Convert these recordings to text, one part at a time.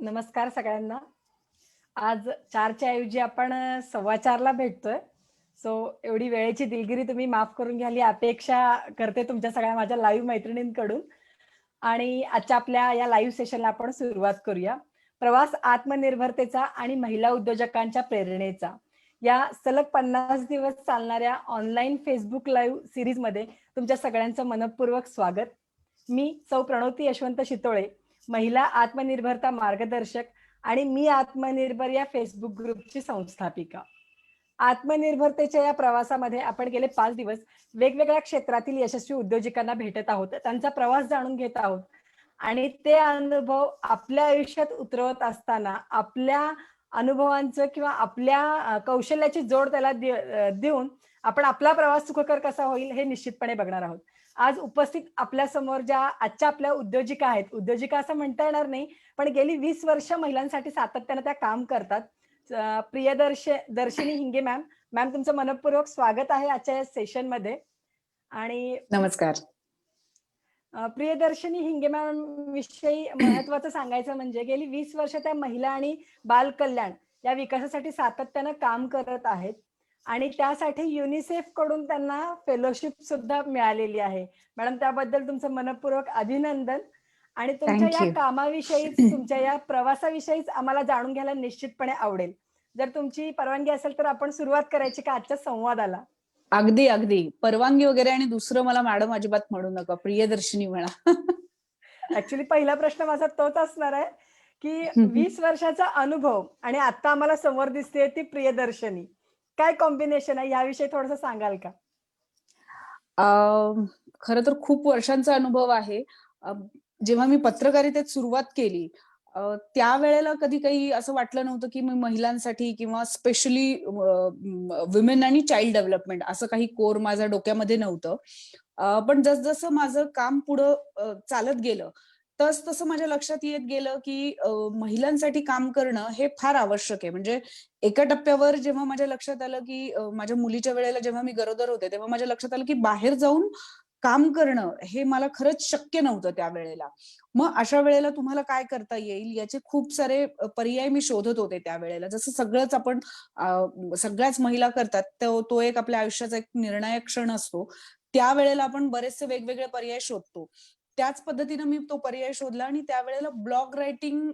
नमस्कार सगळ्यांना. आज 4च्या ऐवजी आपण 4:15ला भेटतोय. सो एवढी वेळेची दिलगिरी तुम्ही माफ करून घ्याल ही अपेक्षा करते तुमच्या सगळ्या माझ्या लाईव्ह मैत्रिणींकडून. आणि आजच्या आपल्या या लाईव्ह सेशनला आपण सुरुवात करूया. प्रवास आत्मनिर्भरतेचा आणि महिला उद्योजकांच्या प्रेरणेचा. या सलग 50 दिवस चालणाऱ्या ऑनलाईन Facebook लाईव्ह सीरीजमध्ये तुमच्या सगळ्यांचं मनःपूर्वक स्वागत. मी सौ प्रणवती यशवंत शितोळे, महिला आत्मनिर्भरता मार्गदर्शक आणि मी आत्मनिर्भर या Facebook ग्रुपची संस्थापिका. आत्मनिर्भरतेच्या या प्रवासामध्ये आपण गेले 5 दिवस वेगवेगळ्या क्षेत्रातील यशस्वी उद्योजकांना भेटत आहोत. त्यांचा प्रवास जाणून घेत आहोत आणि ते अनुभव आपल्या आयुष्यात उतरवत असताना आपल्या अनुभवांचं किंवा आपल्या कौशल्याची जोड त्याला देऊन आपण आपला प्रवास सुखकर कसा होईल हे निश्चितपणे बघणार आहोत. आज उपस्थित आपल्या समोर ज्या आजच्या आपल्या उद्योजिका आहेत, उद्योजिका असं म्हणता येणार नाही, पण गेली 20 वर्ष महिलांसाठी सातत्यानं त्या काम करतात. दर्शिनी हिंगे मॅम. मॅम तुमचं मनःपूर्वक स्वागत आहे आजच्या या सेशनमध्ये. आणि नमस्कार. प्रियदर्शनी हिंगे मॅम विषयी महत्त्वाचं सांगायचं म्हणजे गेली 20 वर्ष त्या महिला आणि बाल कल्याण या विकासासाठी सातत्यानं काम करत आहेत आणि त्यासाठी युनिसेफ कडून त्यांना फेलोशिप सुद्धा मिळालेली आहे. मॅडम त्याबद्दल तुमचं मनःपूर्वक अभिनंदन. आणि तुमच्या थँक या यू. कामाविषयीच, तुमच्या या प्रवासाविषयीच आम्हाला जाणून घ्यायला निश्चितपणे आवडेल. जर तुमची परवानगी असेल तर आपण सुरुवात करायची का आजच्या संवादाला? अगदी अगदी परवानगी वगैरे आणि दुसरं मला मॅडम अजिबात म्हणू नका, प्रियदर्शिनी म्हणा. ऍक्च्युली पहिला प्रश्न माझा तोच असणार आहे की 20 वर्षाचा अनुभव आणि आता आम्हाला समोर दिसते ती प्रियदर्शनी. काय कॉम्बिनेशन आहे याविषयी थोडंसं सांगाल का? खरं तर खूप वर्षांचा अनुभव आहे. जेव्हा मी पत्रकारितेत सुरुवात केली, त्यावेळेला कधी काही असं वाटलं नव्हतं की मी महिलांसाठी किंवा स्पेशली विमेन आणि चाइल्ड डेव्हलपमेंट असं काही कोर माझ्या डोक्यामध्ये नव्हतं. पण जसजसं माझं काम पुढं चालत गेलं, तसं माझ्या लक्षात येत गेलं की महिलांसाठी काम करणं हे फार आवश्यक आहे. म्हणजे एका टप्प्यावर जेव्हा माझ्या लक्षात आलं की माझ्या मुलीच्या वेळेला जेव्हा मी गरोदर होते, तेव्हा माझ्या लक्षात आलं की बाहेर जाऊन काम करणं हे मला खरंच शक्य नव्हतं त्यावेळेला. मग अशा वेळेला तुम्हाला काय करता येईल याचे खूप सारे पर्याय मी शोधत होते त्यावेळेला. जसं सगळंच आपण सगळ्याच महिला करतात, तो एक आपल्या आयुष्याचा एक निर्णायक क्षण असतो. त्यावेळेला आपण बरेचसे वेगवेगळे पर्याय शोधतो. त्याच पद्धतीनं मी तो पर्याय शोधला आणि त्यावेळेला ब्लॉग रायटिंग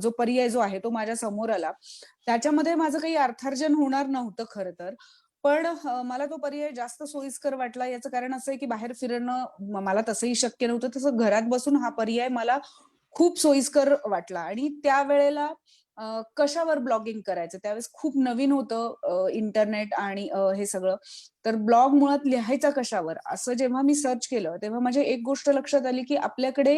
जो पर्याय जो आहे तो माझ्या समोर आला. त्याच्यामध्ये माझं काही अर्थार्जन होणार नव्हतं खरं तर. पण मला तो पर्याय जास्त सोयीस्कर वाटला. याचं कारण असं आहे की बाहेर फिरणं मला तसंही शक्य नव्हतं. तसं घरात बसून हा पर्याय मला खूप सोयीस्कर वाटला आणि त्यावेळेला कशावर ब्लॉगिंग करायचं त्यावेळेस खूप नवीन होतं इंटरनेट आणि हे सगळं. तर ब्लॉग मुळात लिहायचा कशावर असं जेव्हा मी सर्च केलं, तेव्हा माझ्या एक गोष्ट लक्षात आली की आपल्याकडे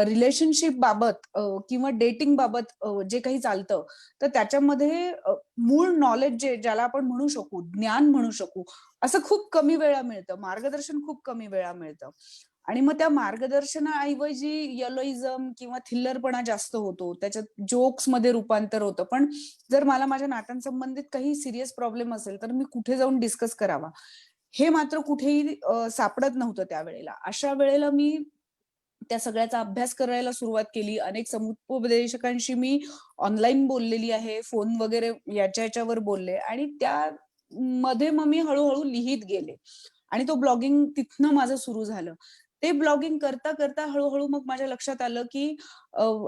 रिलेशनशिप बाबत किंवा डेटिंग बाबत जे काही चालतं, तर त्याच्यामध्ये मूळ नॉलेज ज्याला आपण म्हणू शकू, ज्ञान म्हणू शकू, असं खूप कमी वेळा मिळतं. मार्गदर्शन खूप कमी वेळा मिळतं. आणि मग त्या मार्गदर्शनाऐवजी यलोइझम किंवा थिल्लरपणा जास्त होतो. त्याच्यात जोक्समध्ये रूपांतर होतं. पण जर मला माझ्या नात्यांसंबंधित काही सीरियस प्रॉब्लेम असेल, तर मी कुठे जाऊन डिस्कस करावा? हे मात्र कुठेही सापडत नव्हतं त्यावेळेला. अशा वेळेला मी त्या सगळ्याचा अभ्यास करायला सुरुवात केली. अनेक समुपदेशकांशी मी ऑनलाईन बोललेली आहे. फोन वगैरे याच्यावर बोलले आणि त्यामध्ये मग मी हळू लिहित गेले आणि तो ब्लॉगिंग तिथनं माझं सुरू झालं. ते ब्लॉगिंग करता हळू मग माझ्या लक्षात आलं, की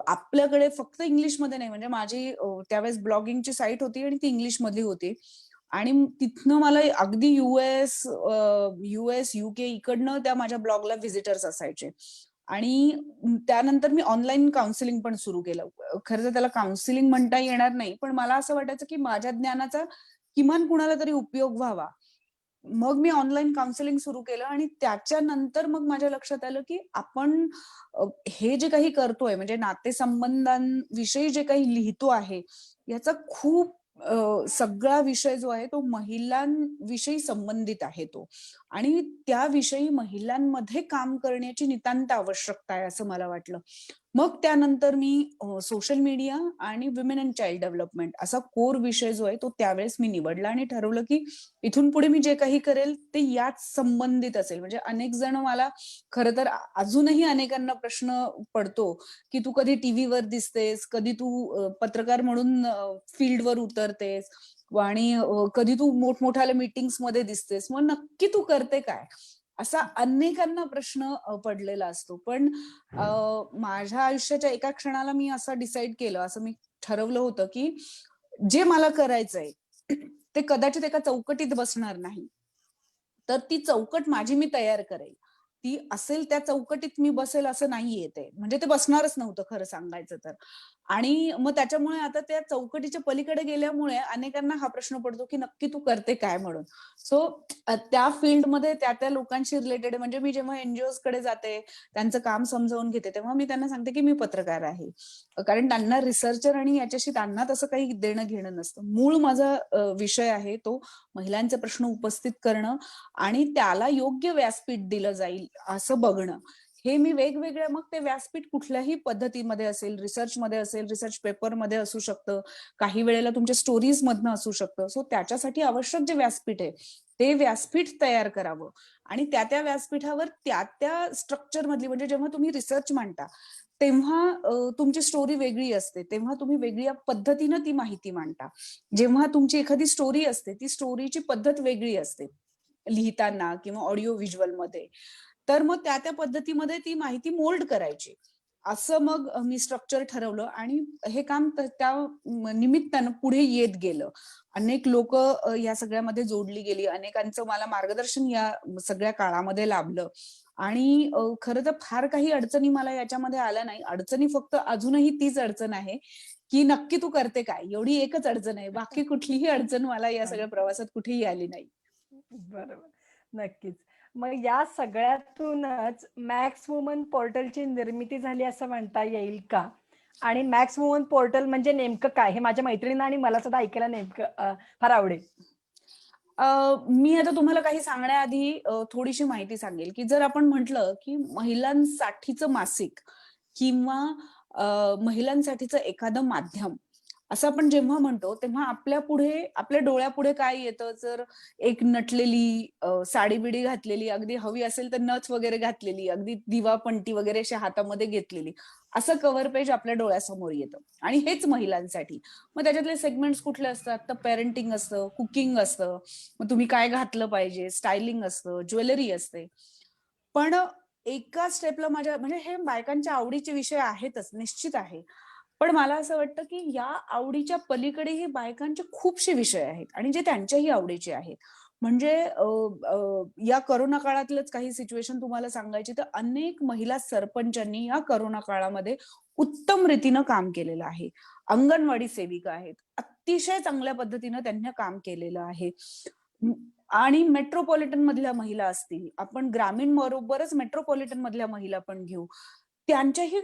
आपल्याकडे फक्त इंग्लिशमध्ये नाही म्हणजे माझी त्यावेळेस ब्लॉगिंगची साईट होती आणि ती इंग्लिशमधली होती. आणि तिथनं मला अगदी यूएस, यूके इकडनं त्या माझ्या ब्लॉगला व्हिजिटर्स असायचे. आणि त्यानंतर मी ऑनलाईन काउन्सिलिंग पण सुरू केलं. खरं तर त्याला काउन्सिलिंग म्हणता येणार नाही, पण मला असं वाटायचं की माझ्या ज्ञानाचा किमान कुणाला तरी उपयोग व्हावा. मग मी ऑनलाईन काउन्सिलिंग सुरू केलं आणि त्याच्यानंतर मग माझ्या लक्षात आलं, की आपण हे जे काही करतोय म्हणजे नातेसंबंधांविषयी जे काही लिहितो आहे, याचा खूप सगळा विषय जो आहे तो महिलांविषयी संबंधित आहे तो. आणि त्याविषयी महिलांमध्ये काम करण्याची नितांत आवश्यकता आहे असं मला वाटलं. मग त्यानंतर मी सोशल मीडिया आणि विमेन अँड चाइल्ड डेव्हलपमेंट असा कोर विषय जो आहे तो त्यावेळेस मी निवडला आणि ठरवलं की इथून पुढे मी जे काही करेल ते याच संबंधित असेल. म्हणजे अनेक जण मला खरं तर अजूनही अनेकांना प्रश्न पडतो की तू कधी टीव्हीवर दिसतेस, कधी तू पत्रकार म्हणून फील्डवर उतरतेस आणि कधी तू मोठमोठ्या मीटिंग्समध्ये दिसतेस, मग नक्की तू करते काय? असा अनेकांना प्रश्न पडलेला असतो. पण माझ्या आयुष्याच्या एका क्षणाला मी असं डिसाईड केलं, असं मी ठरवलं होतं, की जे मला करायचंय ते कदाचित एका चौकटीत बसणार नाही. तर ती चौकट माझी मी तयार करेल. ती असेल त्या चौकटीत मी बसेल असं नाहीये ते. म्हणजे ते बसणारच नव्हतं खरं सांगायचं तर. आणि मग त्याच्यामुळे आता त्या चौकटीच्या पलीकडे गेल्यामुळे अनेकांना हा प्रश्न पडतो, की नक्की तू करते काय म्हणून? सो त्या फील्डमध्ये त्या लोकांशी रिलेटेड म्हणजे मी जेव्हा एन-जी-ओजकडे जाते, त्यांचं काम समजावून घेते, तेव्हा मी त्यांना सांगते, की मी पत्रकार आहे. कारण त्यांना रिसर्चर आणि याच्याशी त्यांना तसं काही देणं-घेणं नसतं. मूळ माझा विषय आहे तो महिलांचे प्रश्न उपस्थित करणं आणि त्याला योग्य व्यासपीठ दिलं जाईल असं बघणं. हे मी वेगवेगळ्या मग ते व्यासपीठ कुठल्याही पद्धतीमध्ये असेल, रिसर्चमध्ये असेल, रिसर्च पेपरमध्ये असू शकतं, काही वेळेला तुमच्या स्टोरीजमधनं असू शकतं. सो त्याच्यासाठी आवश्यक जे व्यासपीठ आहे, ते व्यासपीठ तयार करावं आणि त्या व्यासपीठावर त्या स्ट्रक्चरमधली म्हणजे जेव्हा तुम्ही रिसर्च मांडता, तेव्हा तुमची स्टोरी वेगळी असते. तेव्हा तुम्ही वेगळ्या पद्धतीनं ती माहिती मांडता. जेव्हा तुमची एखादी स्टोरी असते, ती स्टोरीची पद्धत वेगळी असते. लिहिताना किंवा ऑडिओ व्हिज्युअलमध्ये. तर मग त्या पद्धतीमध्ये ती माहिती मोल्ड करायची. असं मग मी स्ट्रक्चर ठरवलं आणि हे काम त्या निमित्तानं पुढे येत गेलं. अनेक लोकं या सगळ्यामध्ये जोडली गेली. अनेकांचं मला मार्गदर्शन या सगळ्या काळामध्ये लाभलं आणि खरं तर फार काही अडचणी मला याच्यामध्ये आल्या नाही. अडचणी फक्त अजूनही तीच अडचण आहे, की नक्की तू करते काय? एवढी एकच अडचण आहे. बाकी कुठलीही अडचण मला या हां. सगळ्या प्रवासात कुठेही आली नाही. बरोबर. नक्कीच. मग या सगळ्यातूनच मॅक्स वुमन पोर्टलची निर्मिती झाली असं म्हणता येईल का? आणि मॅक्स वुमन पोर्टल म्हणजे नेमकं काय? हे माझ्या मैत्रिणींना आणि मला सुद्धा ऐकायला नेमकं फार आवडेल. मी आता तुम्हाला काही सांगण्याआधी थोडीशी माहिती सांगेल, की जर आपण म्हटलं, की महिलांसाठीचं मासिक किंवा महिलांसाठीचं एखादं माध्यम, असं आपण जेव्हा म्हणतो, तेव्हा आपल्या डोळ्यापुढे काय येतं, जर एक नटलेली साडी-बिडी घातलेली, अगदी हवी असेल तर नथ वगैरे घातलेली, अगदी दिवा-पणती वगैरे अशा हातामध्ये घेतलेली, असं कव्हर पेज आपल्या डोळ्यासमोर येतं आणि हेच महिलांसाठी. मग त्याच्यातले सेगमेंट्स कुठले असतात? तर पेरेंटिंग असतं, कुकिंग असतं, मग तुम्ही काय घातलं पाहिजे, स्टायलिंग असतं, ज्वेलरी असते. पण एका स्टेपला माझ्या म्हणजे हे बायकांच्या आवडीचे विषय आहेतच, निश्चित आहे. पण मला असं वाटतं, की या आवडीच्या पलीकडेही बायकांचे खूपसे विषय आहेत आणि जे त्यांच्याही आवडीचे आहेत. म्हणजे या कोरोना काळातलंच काही सिच्युएशन तुम्हाला सांगायची तर अनेक महिला सरपंचांनी या कोरोना काळामध्ये उत्तम रीतीनं काम केलेलं आहे. अंगणवाडी सेविका आहेत. अतिशय चांगल्या पद्धतीनं त्यांनी काम केलेलं आहे. म आणि मेट्रोपॉलिटन मधल्या महिला असतील, आपण ग्रामीण बरोबरच मेट्रोपॉलिटन मधल्या महिला पण घेऊ. त्यांच्याही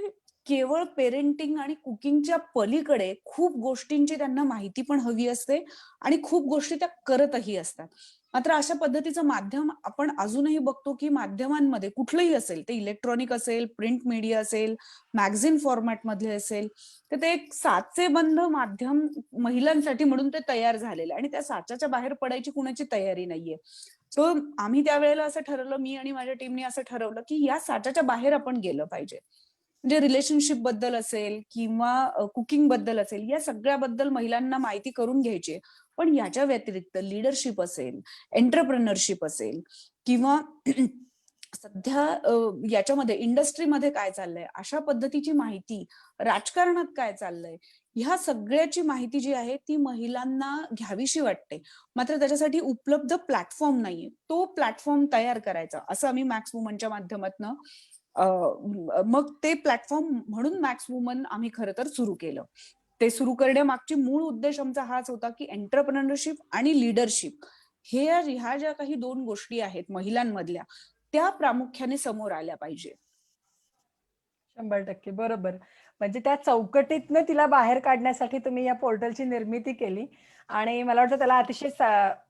केवळ पेरेंटिंग आणि कुकिंगच्या पलीकडे खूप गोष्टींची त्यांना माहिती पण हवी असते आणि खूप गोष्टी त्या करतही असतात. मात्र अशा पद्धतीचं माध्यम आपण अजूनही बघतो, की माध्यमांमध्ये कुठलंही असेल, ते इलेक्ट्रॉनिक असेल, प्रिंट मीडिया असेल, मॅगझीन फॉर्मॅटमधले असेल, तर ते एक साचेबंद माध्यम महिलांसाठी म्हणून ते तयार झालेलं आहे आणि त्या साच्याच्या बाहेर पडायची कुणाची तयारी नाहीये. सो आम्ही त्यावेळेला असं ठरवलं, मी आणि माझ्या टीमने असं ठरवलं, की या साच्याच्या बाहेर आपण गेलं पाहिजे. म्हणजे रिलेशनशिप बद्दल असेल किंवा कुकिंग बद्दल असेल, या सगळ्याबद्दल महिलांना माहिती करून घ्यायची आहे. पण याच्या व्यतिरिक्त लीडरशिप असेल, एंटरप्रेन्योरशिप असेल किंवा सध्या याच्यामध्ये इंडस्ट्रीमध्ये काय चाललंय, अशा पद्धतीची माहिती, राजकारणात काय चाललंय, ह्या सगळ्याची माहिती जी आहे ती महिलांना घ्यावीशी वाटते. मात्र त्याच्यासाठी उपलब्ध प्लॅटफॉर्म नाहीये. तो प्लॅटफॉर्म तयार करायचा, असं आम्ही मॅक्स वुमनच्या माध्यमातनं मग ते प्लॅटफॉर्म म्हणून मॅक्स वुमन आम्ही खरं तर सुरू केलं. ते सुरू करण्यामागची मूळ उद्देश आमचा हाच होता, की एंटरप्रेन्योरशिप आणि लीडरशिप ह्या ज्या काही 2 गोष्टी आहेत महिलांमधल्या, त्या प्रामुख्याने समोर आल्या पाहिजे. 100% बरोबर. म्हणजे त्या चौकटीतनं तिला बाहेर काढण्यासाठी तुम्ही या पोर्टलची निर्मिती केली आणि मला वाटतं त्याला अतिशय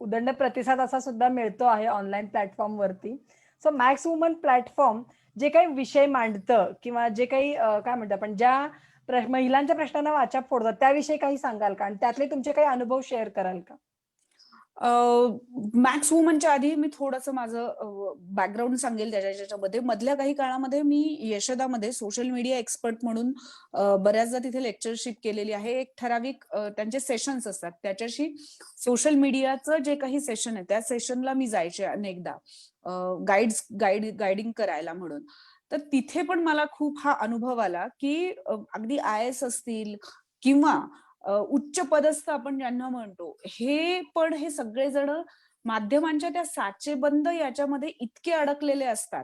उदंड प्रतिसाद असा सुद्धा मिळतो आहे ऑनलाईन प्लॅटफॉर्मवरती. सो मॅक्स वुमन प्लॅटफॉर्म जे काही विषय मांडतं किंवा जे काही काय म्हणतो आपण ज्या महिलांच्या प्रश्नांना वाचा फोडतात त्याविषयी काही सांगाल का? आणि त्यातले तुमचे काही अनुभव शेअर कराल का? मॅक्स वुमनच्या आधी मी थोडंसं माझं बॅकग्राऊंड सांगेल त्याच्यामध्ये. मधल्या काही काळामध्ये मी यशदामध्ये सोशल मीडिया एक्सपर्ट म्हणून बऱ्याचदा तिथे लेक्चरशिप केलेली आहे. एक ठराविक त्यांचे सेशन्स असतात. त्याच्याशी सोशल मीडियाचं जे काही सेशन आहे त्या सेशनला मी जायचे अनेकदा गाईडिंग करायला म्हणून. तर तिथे पण मला खूप हा अनुभव आला की अगदी IAS असतील किंवा उच्च पदस्थ आपण ज्यांना म्हणतो, हे सगळेजण माध्यमांच्या त्या साचेबंद याच्यामध्ये इतके अडकलेले असतात,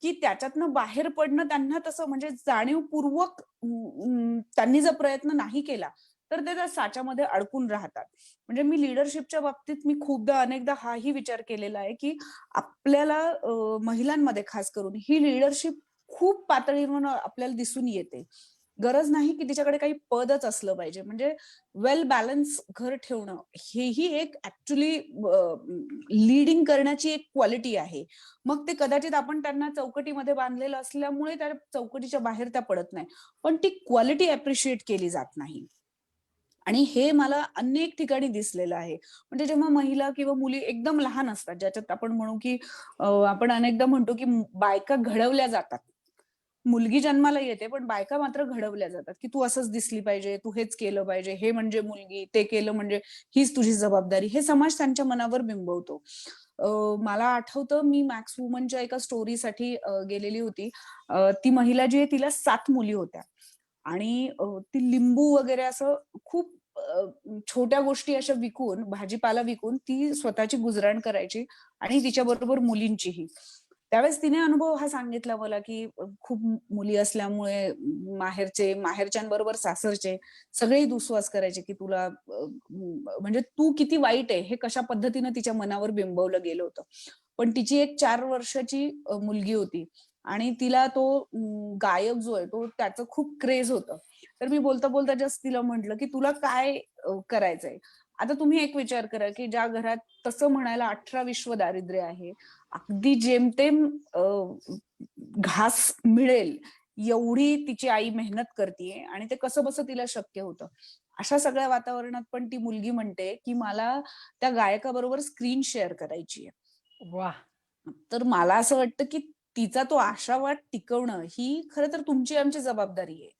की त्याच्यातनं बाहेर पडणं त्यांना तसं म्हणजे जाणीवपूर्वक त्यांनी जर प्रयत्न नाही केला, तर ते त्या साच्यामध्ये अडकून राहतात. म्हणजे मी लीडरशिपच्या बाबतीत मी खूपदा अनेकदा हाही विचार केलेला आहे, की आपल्याला महिलांमध्ये खास करून ही लीडरशिप खूप पातळीवर आपल्याला दिसून येते. गरज नाही की तिच्याकडे काही पदच असलं पाहिजे. म्हणजे वेल बॅलन्स घर ठेवणं हेही एक ऍक्च्युली लीडिंग करण्याची एक क्वालिटी आहे. मग ते कदाचित आपण त्यांना चौकटीमध्ये बांधलेलं असल्यामुळे त्या चौकटीच्या बाहेर त्या पडत नाही. पण ती क्वालिटी अप्रिशिएट केली जात नाही. आणि हे मला अनेक ठिकाणी दिसलेलं आहे. म्हणजे जेव्हा महिला किंवा मुली एकदम लहान असतात, ज्याच्यात आपण म्हणू की आपण अनेकदा म्हणतो की बायका घडवल्या जातात. मुलगी जन्माला येते, पण बायका मात्र घडवल्या जातात, की तू असंच दिसली पाहिजे, तू हेच केलं पाहिजे, हे म्हणजे मुलगी, ते केलं म्हणजे हीच तुझी जबाबदारी. हे समाज त्यांच्या मनावर बिंबवतो. मला आठवतं मी मॅक्स वुमनच्या एका स्टोरीसाठी गेलेली होती. ती महिला जी आहे तिला 7 मुली होत्या आणि ती लिंबू वगैरे असं खूप छोट्या गोष्टी अशा विकून, भाजीपाला विकून ती स्वतःची गुजराण करायची आणि तिच्याबरोबर मुलींचीही. त्यावेळेस तिने अनुभव हा सांगितला मला, की खूप मुली असल्यामुळे माहेरच्यांबरोबर सासरचे सगळेही दुस्वास करायचे, की तुला म्हणजे तू किती वाईट आहे हे कशा पद्धतीनं तिच्या मनावर बिंबवलं गेलं होतं. पण तिची एक 4 वर्षाची मुलगी होती आणि तिला तो गायक जो आहे तो त्याचं खूप क्रेज होतं. तर मी बोलता-बोलता जस्ट तिला म्हटलं, की तुला काय करायचंय? आता तुम्ही एक विचार करा, की ज्या घरात तसं म्हणायला 18 विश्व दारिद्र्य आहे. अगदी जेमतेम घास मिळेल एवढी तिची आई मेहनत करतीये आणि ते कसंबसं तिला शक्य होतं. अशा सगळ्या वातावरणात पण ती मुलगी म्हणते, की मला त्या गायकाबरोबर स्क्रीन शेअर करायची आहे. वाह! तर मला असं वाटतं, की तिचा तो आशावाद टिकवणं ही खरं तर तुमची आमची जबाबदारी आहे.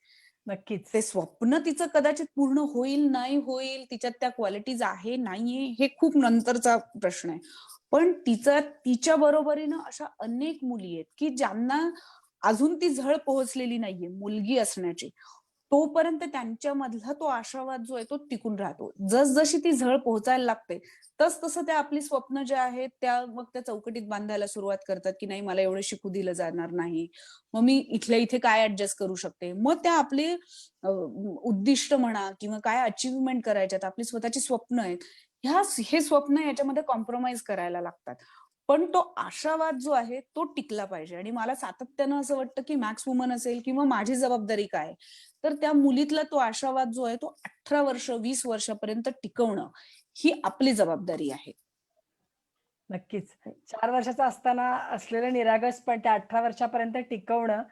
नक्कीच. ते स्वप्न तिचं कदाचित पूर्ण होईल, नाही होईल, तिच्यात त्या क्वालिटीज आहे, नाहीये, हे खूप नंतरचा प्रश्न आहे. पण तिच्या बरोबरीनं अशा अनेक मुली आहेत, की ज्यांना अजून ती झळ पोहोचलेली नाहीये मुलगी असण्याची. तोपर्यंत त्यांच्यामधला तो आशावाद जो आहे तो टिकून राहतो. जसजशी ती झळ पोहोचायला लागते, तसं त्या आपली स्वप्न जे आहेत त्या मग त्या चौकटीत बांधायला सुरुवात करतात, की नाही मला एवढं शिकू दिलं जाणार नाही. मग मी इथल्या इथे काय ऍडजस्ट करू शकते. मग त्या आपले उद्दिष्ट म्हणा किंवा काय अचीव्हमेंट करायच्यात, आपली स्वतःची स्वप्न आहेत. हे स्वप्न याच्यामध्ये कॉम्प्रोमाइज करायला लागतात. पण तो आशावाद जो आहे तो टिकला पाहिजे आणि मला सातत्यानं असं वाटतं, की मॅक्स वुमन असेल किंवा माझी जबाबदारी काय? तर त्या मुलीतला तो आशावाद जो आहे तो 18 वर्ष, 20 वर्षापर्यंत टिकवणं ही आपली जबाबदारी आहे. नक्कीच. 4 वर्षाचा असताना असलेलं निरागसपण त्या 18 वर्षापर्यंत टिकवणं,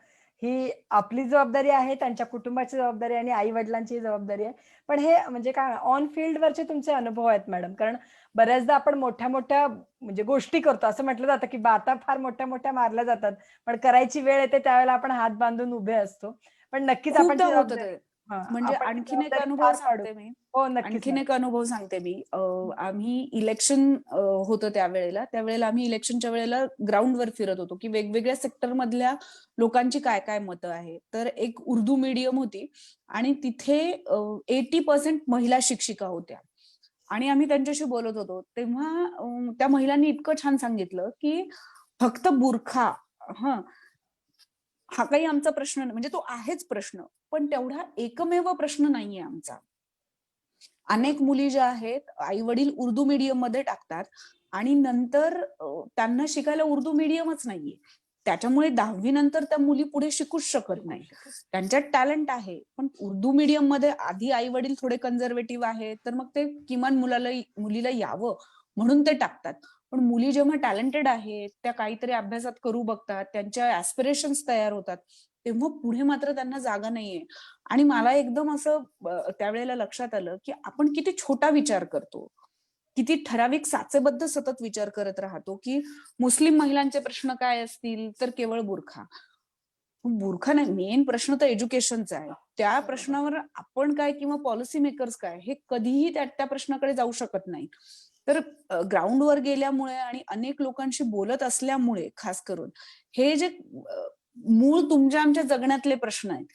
ही आपली जबाबदारी आहे, त्यांच्या कुटुंबाची जबाबदारी आणि आई-वडिलांची जबाबदारी आहे. पण हे म्हणजे काय ऑन फील्डवरचे तुमचे अनुभव आहेत मॅडम. कारण बऱ्याचदा आपण मोठ्या-मोठ्या म्हणजे गोष्टी करतो. असं म्हटलं जातं, की बाता फार मोठ्या-मोठ्या मारल्या जातात. पण करायची वेळ येते त्यावेळेला आपण हात बांधून उभे असतो. पण नक्कीच आपण खूपदा ती होतं जबाबदारी ते. हां, म्हणजे आपण ती आणखीन एक जबाबदारी अनुभव पार पाडू. सांगते मी. हो, नक्कीच आणखीन मॅडम. एक अनुभव सांगते मी. आम्ही इलेक्शन होतं त्यावेळेला. त्यावेळेला आम्ही इलेक्शनच्या वेळेला ग्राउंडवर फिरत होतो, की वेगवेगळ्या सेक्टरमधल्या लोकांची काय-काय मतं आहेत. तर एक उर्दू मीडियम होती आणि तिथे 80% महिला शिक्षिका होत्या. आणि आम्ही त्यांच्याशी बोलत होतो. तेव्हा त्या महिलांनी इतकं छान सांगितलं, की फक्त बुरखा हं, हा काही आमचा प्रश्न नाही. म्हणजे तो आहेच प्रश्न. पण तेवढा एकमेव प्रश्न नाहीये आमचा. अनेक मुली ज्या आहेत, आई-वडील उर्दू मीडियममध्ये टाकतात आणि नंतर त्यांना शिकायला उर्दू मीडियमच नाहीये. त्याच्यामुळे 10वी नंतर त्या मुली पुढे शिकूच शकत शिकू नाही. शकत. त्यांच्यात टॅलेंट आहे, पण उर्दू मीडियममध्ये आधी आई-वडील थोडे कन्झर्व्हेटिव्ह आहेत, तर मग ते किमान मुलीला यावं म्हणून ते टाकतात. पण मुली जेव्हा टॅलेंटेड आहेत, त्या काहीतरी अभ्यासात करू बघतात, त्यांच्या ऍस्पिरेशन्स तयार होतात, तेव्हा पुढे मात्र त्यांना जागा नाहीये. आणि मला एकदम असं त्यावेळेला लक्षात आलं, की आपण किती छोटा विचार करतो. किती ठराविक साचेबद्ध सतत विचार करत राहतो, की मुस्लिम महिलांचे प्रश्न काय असतील, तर केवळ बुरखा. बुरखा नाही, मेन प्रश्न तर एज्युकेशनचा आहे. त्या बरोबर. प्रश्नावर आपण काय किंवा पॉलिसी मेकर्स काय हे कधीही त्या प्रश्नाकडे जाऊ शकत नाही. तर ग्राउंडवर गेल्यामुळे आणि अनेक लोकांशी बोलत असल्यामुळे खास करून हे जे मूळ तुमच्या आमच्या जगण्यातले प्रश्न आहेत,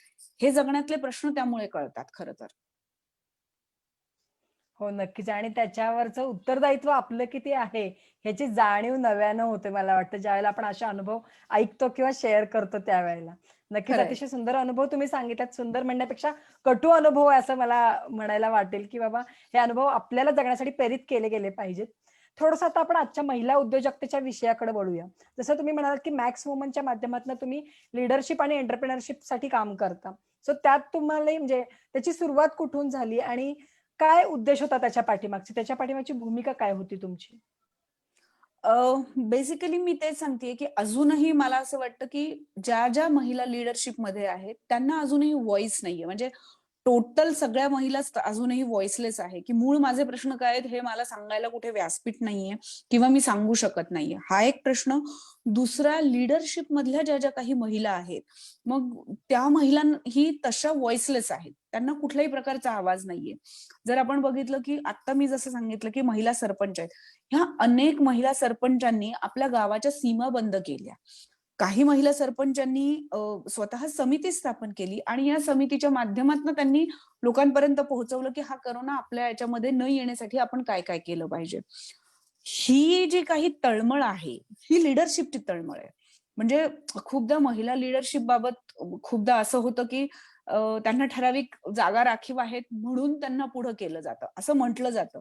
हे जगण्यातले प्रश्न त्यामुळे कळतात खरं तर. हो, नक्कीच. आणि त्याच्यावरचं उत्तरदायित्व आपलं किती आहे, ह्याची जाणीव नव्यानं होते मला वाटतं, ज्यावेळेला आपण असे अनुभव ऐकतो किंवा शेअर करतो त्यावेळेला. नक्कीच खरंय. अतिशय सुंदर अनुभव तुम्ही सांगितलात. सुंदर म्हणण्यापेक्षा कटू अनुभव आहे असं मला म्हणायला वाटेल, की बाबा हे अनुभव आपल्याला जगण्यासाठी प्रेरित केले गेले पाहिजेत. थोडंसं आता आपण आजच्या महिला उद्योजकतेच्या विषयाकडे वळूया. जसं तुम्ही म्हणालात, की मॅक्स वुमनच्या माध्यमातून तुम्ही लीडरशिप आणि एंटरप्रेन्योरशिपसाठी काम करता. सो त्यात तुम्हाला म्हणजे त्याची सुरुवात कुठून झाली आणि काय उद्देश होता त्याच्या पाठीमागची? त्याच्या पाठीमागची भूमिका काय होती तुमची? बेसिकली मी तेच सांगतेय, की अजूनही मला असं वाटतं, की ज्या महिला लीडरशिपमध्ये आहेत, त्यांना अजूनही व्हॉईस नाहीये. म्हणजे टोटल सगळ्या महिलाच अजूनही व्हॉइसलेस आहे, की मूळ माझे प्रश्न काय आहेत हे मला सांगायला कुठे व्यासपीठ नाहीये किंवा मी सांगू शकत नाहीये. हा एक प्रश्न. दुसरा, लीडरशिप मधल्या ज्या काही महिला आहेत, मग त्या महिलांही तशा व्हॉइसलेस आहेत. त्यांना कुठल्याही प्रकारचा आवाज नाहीये. जर आपण बघितलं, की आता मी जसं सांगितलं, की महिला सरपंच आहेत. ह्या अनेक महिला सरपंचांनी आपल्या गावाच्या सीमा बंद केल्या. काही महिला सरपंचांनी स्वतः समिती स्थापन केली आणि या समितीच्या माध्यमातून त्यांनी लोकांपर्यंत पोहोचवलं, की हा कोरोना आपल्या याच्यामध्ये न येण्यासाठी आपण काय-काय केलं पाहिजे. ही जी काही तळमळ आहे, ही लीडरशिपची तळमळ आहे. म्हणजे खूपदा महिला लीडरशिप बाबत खूपदा असं होतं, की त्यांना ठराविक जागा राखीव आहेत म्हणून त्यांना पुढं केलं जातं, असं म्हटलं जातं.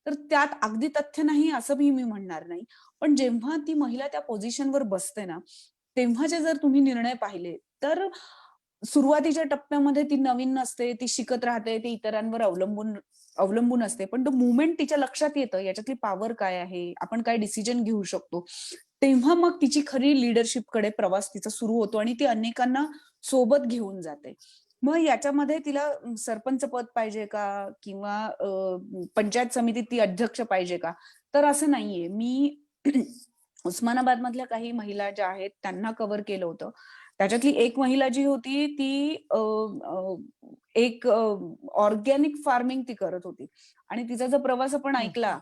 तर त्यात अगदी तथ्य नाही असं मी म्हणणार नाही. पण जेव्हा ती महिला त्या पोझिशनवर बसते ना, तेव्हाचे जर तुम्ही निर्णय पाहिले, तर सुरुवातीच्या टप्प्यामध्ये ती नवीन नसते, ती शिकत राहते, ती इतरांवर अवलंबून अवलंबून असते. पण तो मोमेंट तिच्या लक्षात येतं, याच्यातली पॉवर काय आहे, आपण काय डिसिजन घेऊ शकतो. तेव्हा मग तिची खरी लीडरशिपकडे प्रवास तिचा सुरू होतो आणि ती अनेकांना सोबत घेऊन जाते. मग याच्यामध्ये तिला सरपंच पद पाहिजे का? किंवा पंचायत समितीत ती अध्यक्ष पाहिजे का? तर असं नाहीये. मी उस्मानाबादमधल्या काही महिला ज्या आहेत त्यांना कव्हर केलं होतं. त्याच्यातली एक महिला जी होती ती एक ऑर्गॅनिक फार्मिंग ती करत होती आणि तिचा जर प्रवास आपण हं, ऐकला, हं.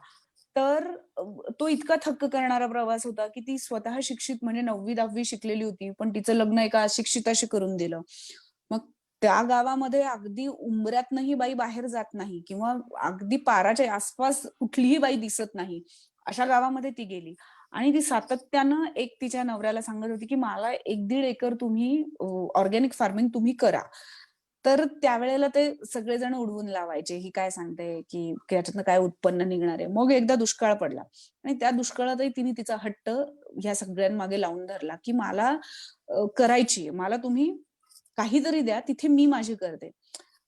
तर तो इतका थक्क करणारा प्रवास होता, की ती स्वतः शिक्षित म्हणजे 9वी-10वी शिकलेली होती. पण तिचं लग्न एका अशिक्षिताशी करून दिलं. मग त्या गावामध्ये अगदी उंबऱ्यातनंही बाई बाहेर जात नाही किंवा अगदी पाराच्या आसपास कुठलीही बाई दिसत नाही. अशा गावामध्ये ती गेली आणि ती सातत्यानं एक तिच्या नवऱ्याला सांगत होती, की "मला 1-1.5 एकर तुम्ही ऑर्गॅनिक फार्मिंग तुम्ही करा." तर त्यावेळेला ते सगळेजण उडवून लावायचे, "ही काय सांगते, की याच्यातनं काय उत्पन्न निघणार आहे?" मग एकदा दुष्काळ पडला आणि त्या दुष्काळातही तिने तिचा हट्ट ह्या सगळ्यांमागे लावून धरला, की "मला करायची आहे. मला तुम्ही काहीतरी द्या, तिथे मी माझी करते."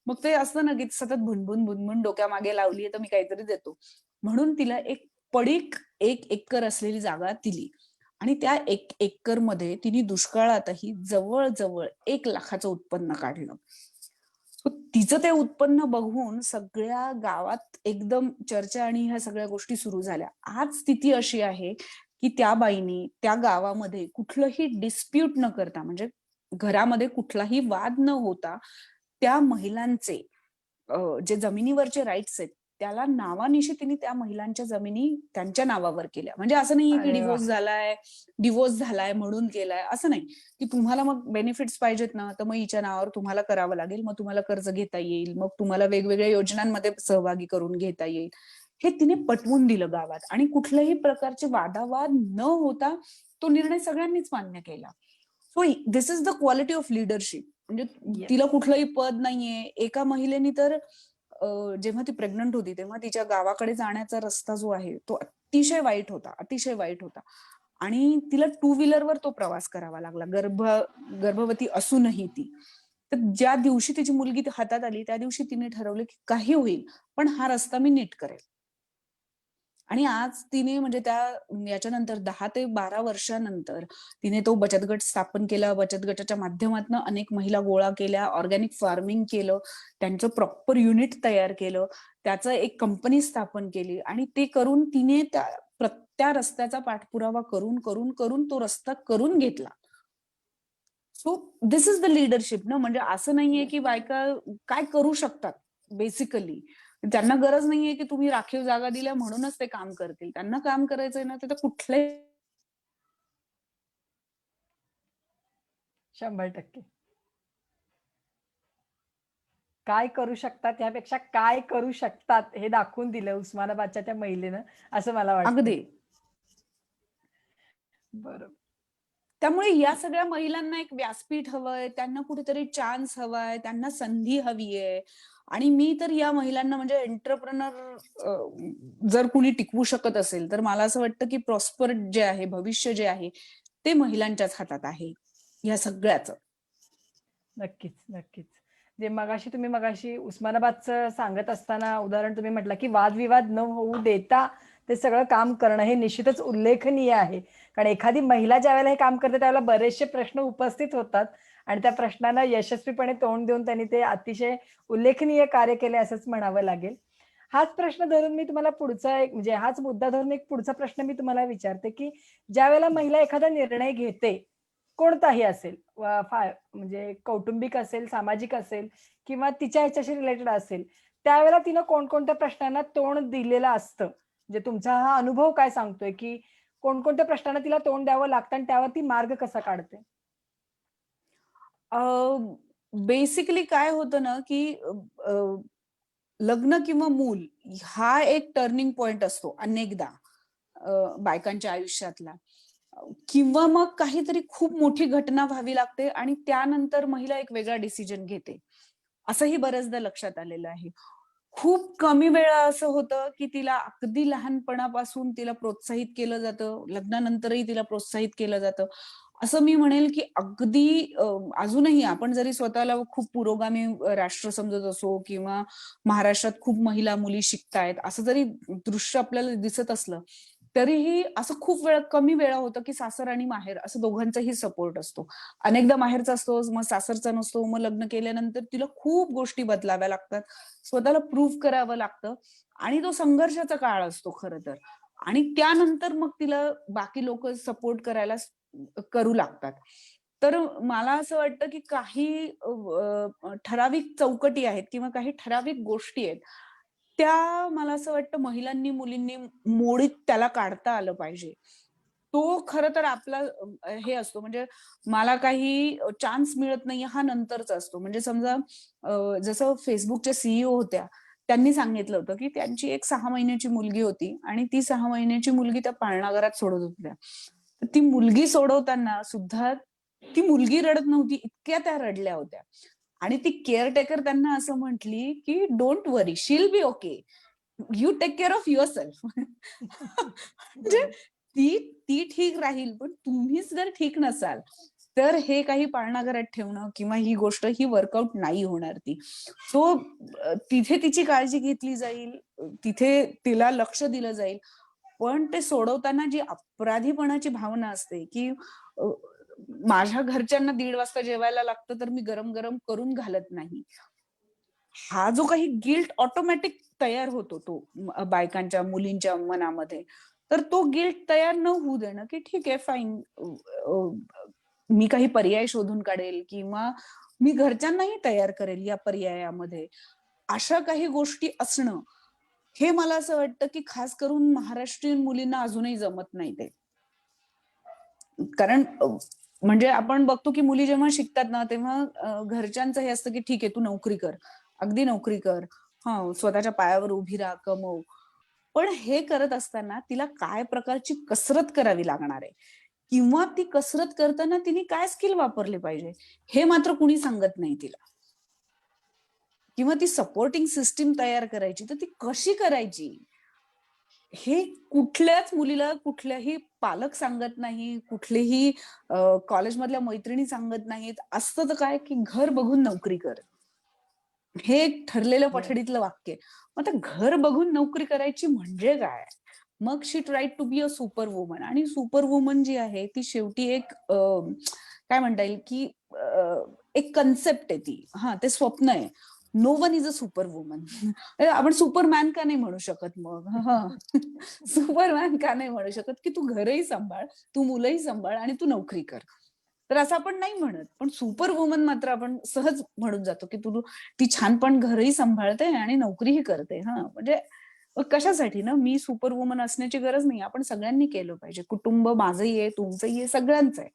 मग ते असतं ना, की सतत भुणभुण डोक्यामागे लावली तर मी काहीतरी देतो. म्हणून तिला एक पडीक 1 एकर असलेली जागा दिली आणि त्या 1 एकरमध्ये तिने दुष्काळातही जवळ-जवळ 1,00,000चं उत्पन्न काढलं. सो तिचं ते उत्पन्न बघून सगळ्या गावात एकदम चर्चा आणि ह्या सगळ्या गोष्टी सुरू झाल्या. आज स्थिती अशी आहे, की त्या बाईनी त्या गावामध्ये कुठलंही डिस्प्यूट न करता म्हणजे घरामध्ये कुठलाही वाद न होता त्या महिलांचे जे जमिनीवरचे राइट्स आहेत, त्याला नावानिशी तिने त्या महिलांच्या जमिनी त्यांच्या नावावर केल्या. म्हणजे असं नाहीये, की अरे वाह! डिव्होर्स झालाय म्हणून केलाय, असं नाही. की तुम्हाला मग बेनिफिट्स पाहिजेत ना, तर मग हिच्या नावावर तुम्हाला करावं लागेल. मग तुम्हाला कर्ज घेता येईल. मग तुम्हाला वेगवेगळ्या योजनांमध्ये सहभागी करून घेता येईल. हे तिने पटवून दिलं गावात आणि कुठल्याही प्रकारचे वादावाद न होता तो निर्णय सगळ्यांनीच मान्य केला. So this is the quality of leadership. म्हणजे तिला येस. कुठलंही पद नाहीये. एका महिलेनी तर जेव्हा ती प्रेग्नंट होती, तेव्हा तिच्या गावाकडे जाण्याचा रस्ता जो आहे, तो अतिशय वाईट होता, अतिशय वाईट होता. आणि तिला टू व्हीलरवर तो प्रवास करावा लागला. गर्भवती असूनही ती. तर ज्या दिवशी तिची मुलगी हातात आली, त्या दिवशी तिने ठरवलं, की काही होईल, पण हा रस्ता मी नीट करेल. आणि आज तिने म्हणजे याच्यानंतर 10 ते 12 वर्षानंतर तिने तो बचत गट स्थापन केला. बचत गटाच्या माध्यमातून अनेक महिला गोळा केल्या, ऑर्गॅनिक फार्मिंग केलं, त्यांचं प्रॉपर युनिट तयार केलं, त्याचं एक कंपनी स्थापन केली आणि ते करून तिने त्या रस्त्याचा पाठपुरावा करून तो रस्ता करून घेतला. So this is the leadership ना. म्हणजे असं नाहीये की बायका काय करू शकतात बेसिकली. त्यांना गरज नाहीये की तुम्ही राखीव जागा दिल्या म्हणूनच ते काम करतील. त्यांना काम करायचंय ना, तर कुठल्याही 100% काय करू शकतात यापेक्षा काय करू शकतात हे दाखवून दिलं उस्मानाबादच्या त्या महिलेनं, असं मला वाटतं. अगदी. बरोबर. त्यामुळे या सगळ्या महिलांना एक व्यासपीठ हवंय, त्यांना कुठेतरी चान्स हवाय, त्यांना संधी हवीये. आणि मी तर या महिलांना म्हणजे जर कुणी टिकवू शकत असेल, तर मला असं वाटतं की प्रॉस्पर जे आहे, भविष्य जे आहे, ते महिलांच्याच हातात आहे. या सगळ्याचं. नक्कीच, नक्कीच. जे तुम्ही उस्मानाबादचं सांगत असताना उदाहरण तुम्ही म्हटलं, की वादविवाद न होऊ देता ते सगळं काम करणं हे निश्चितच उल्लेखनीय आहे. कारण एखादी महिला ज्यावेळेला हे काम करते त्यावेळेला बरेचसे प्रश्न उपस्थित होतात आणि त्या प्रश्नांना यशस्वीपणे तोंड देऊन त्यांनी ते अतिशय उल्लेखनीय कार्य केले असंच म्हणावं लागेल. हाच प्रश्न धरून मी तुम्हाला पुढचा एक म्हणजे हाच मुद्दा धरून एक पुढचा प्रश्न मी तुम्हाला विचारते, की ज्यावेळेला महिला एखादा निर्णय घेते, कोणताही असेल म्हणजे कौटुंबिक असेल, सामाजिक असेल किंवा तिच्या ह्याच्याशी रिलेटेड असेल. त्यावेळेला तिनं कोणकोणत्या प्रश्नांना तोंड दिलेलं असतं? म्हणजे तुमचा हा अनुभव काय सांगतोय, की कोणकोणत्या प्रश्नांना तिला तोंड द्यावं लागतं आणि त्यावर ती मार्ग कसा काढते? बेसिकली काय होतं ना, की अ, लग्न किंवा मूल हा एक टर्निंग पॉइंट असतो अनेकदा बायकांच्या आयुष्यातला. किंवा मग काहीतरी खूप मोठी घटना व्हावी लागते आणि त्यानंतर महिला एक वेगळा डिसिजन घेते. असंही बऱ्याचदा लक्षात आलेलं आहे. खूप कमी वेळा असं होतं, की तिला अगदी लहानपणापासून तिला प्रोत्साहित केलं जातं. लग्नानंतरही तिला प्रोत्साहित केलं जातं. असं मी म्हणेल, की अगदी अजूनही आपण जरी स्वतःला खूप पुरोगामी राष्ट्र समजत असो किंवा महाराष्ट्रात खूप महिला, मुली शिकतायत, असं जरी दृश्य आपल्याला दिसत असलं, तरीही असं खूप कमी वेळा होतं, की सासर आणि माहेर असं दोघांचाही सपोर्ट असतो. अनेकदा माहेरचा असतो, मग सासरचा नसतो. मग लग्न केल्यानंतर तिला खूप गोष्टी बदलाव्या लागतात. स्वतःला प्रूव्ह करावं लागतं आणि तो संघर्षाचा काळ असतो खरं तर. आणि त्यानंतर मग तिला बाकी लोकं सपोर्ट करायला करू लागतात. तर मला असं वाटतं, की काही ठराविक चौकटी आहेत किंवा काही ठराविक गोष्टी आहेत. त्या मला असं वाटतं महिलांनी, मुलींनी मोडीत त्याला काढता आलं पाहिजे. तो खरं तर आपला हे असतो म्हणजे मला काही चान्स मिळत नाहीये हा नंतरचा असतो. म्हणजे समजा जसं Facebookच्या सीईओ होत्या. त्यांनी सांगितलं होतं, की त्यांची एक 6 महिन्याची मुलगी होती आणि ती 6 महिन्याची मुलगी त्या पाळणाघरात सोडत होत्या. तर ती मुलगी सोडवताना सुद्धा ती मुलगी रडत नव्हती, इतक्या त्या रडल्या होत्या. आणि ती केअरटेकर त्यांना असं म्हटली, की "don't worry, she will be okay. You take care of yourself." म्हणजे बरोबर. ती ती ठीक राहील, पण तुम्हीच जर ठीक नसाल, तर हे काही पाळणाघरात ठेवणं किंवा ही गोष्ट ही वर्कआउट नाही होणार ती. सो तिथे तिची काळजी घेतली जाईल, तिथे तिला लक्ष दिलं जाईल. पण ते सोडवताना जी अपराधीपणाची भावना असते, की अ, माझ्या घरच्यांना 1:30 वाजता जेवायला लागतं, तर मी गरम-गरम करून घालत नाही. हा जो काही गिल्ट ऑटोमॅटिक तयार होतो तो बायकांच्या, मुलींच्या मनामध्ये. तर तो गिल्ट तयार न होऊ देणं, की ठीक आहे फाईन मी काही पर्याय शोधून काढेल किंवा मी घरच्यांनाही तयार करेल या पर्यायामध्ये. अशा काही गोष्टी असणं, हे मला असं वाटतं, की खास करून महाराष्ट्रीयन मुलींना अजूनही जमत नाही ते. कारण म्हणजे आपण बघतो की मुली जेव्हा शिकतात ना, तेव्हा घरच्यांचं हे असतं की ठीक आहे तू नोकरी कर. अगदी नोकरी कर. हां, स्वतःच्या पायावर उभी राहा, कमव. पण हे करत असताना तिला काय प्रकारची कसरत करावी लागणार आहे किंवा ती कसरत करताना तिने काय स्किल वापरले पाहिजे, हे मात्र कुणी सांगत नाही तिला. किंवा ती सपोर्टिंग सिस्टम तयार करायची, तर ती कशी करायची? हे कुठल्याच मुलीला कुठल्याही पालक सांगत नाही, कुठलेही कॉलेजमधल्या मैत्रिणी सांगत नाहीत. असतं तर काय, की घर बघून नोकरी कर. हे एक ठरलेलं येस. पठडीतलं वाक्य आहे. मग आता घर बघून नोकरी करायची म्हणजे काय? मग she tried to be a super woman. आणि सुपर वुमन जी आहे ती शेवटी एक काय म्हणता येईल की एक कन्सेप्ट आहे ती. हा, ते स्वप्न आहे. No one is a super woman. आपण सुपरमॅन का नाही म्हणू शकत मग? सुपरमॅन का नाही म्हणू शकत की तू घरही सांभाळ, तू मुलंही सांभाळ आणि तू नोकरी कर. तर असं आपण नाही म्हणत. पण सुपर वुमन मात्र आपण सहज म्हणून जातो की ती छान पण घरही सांभाळते आणि नोकरीही करते. म्हणजे मग कशासाठी ना, मी सुपर वुमन असण्याची गरज नाही. आपण सगळ्यांनी केलं पाहिजे. कुटुंब माझंही आहे, तुमचंही आहे, सगळ्यांचं आहे.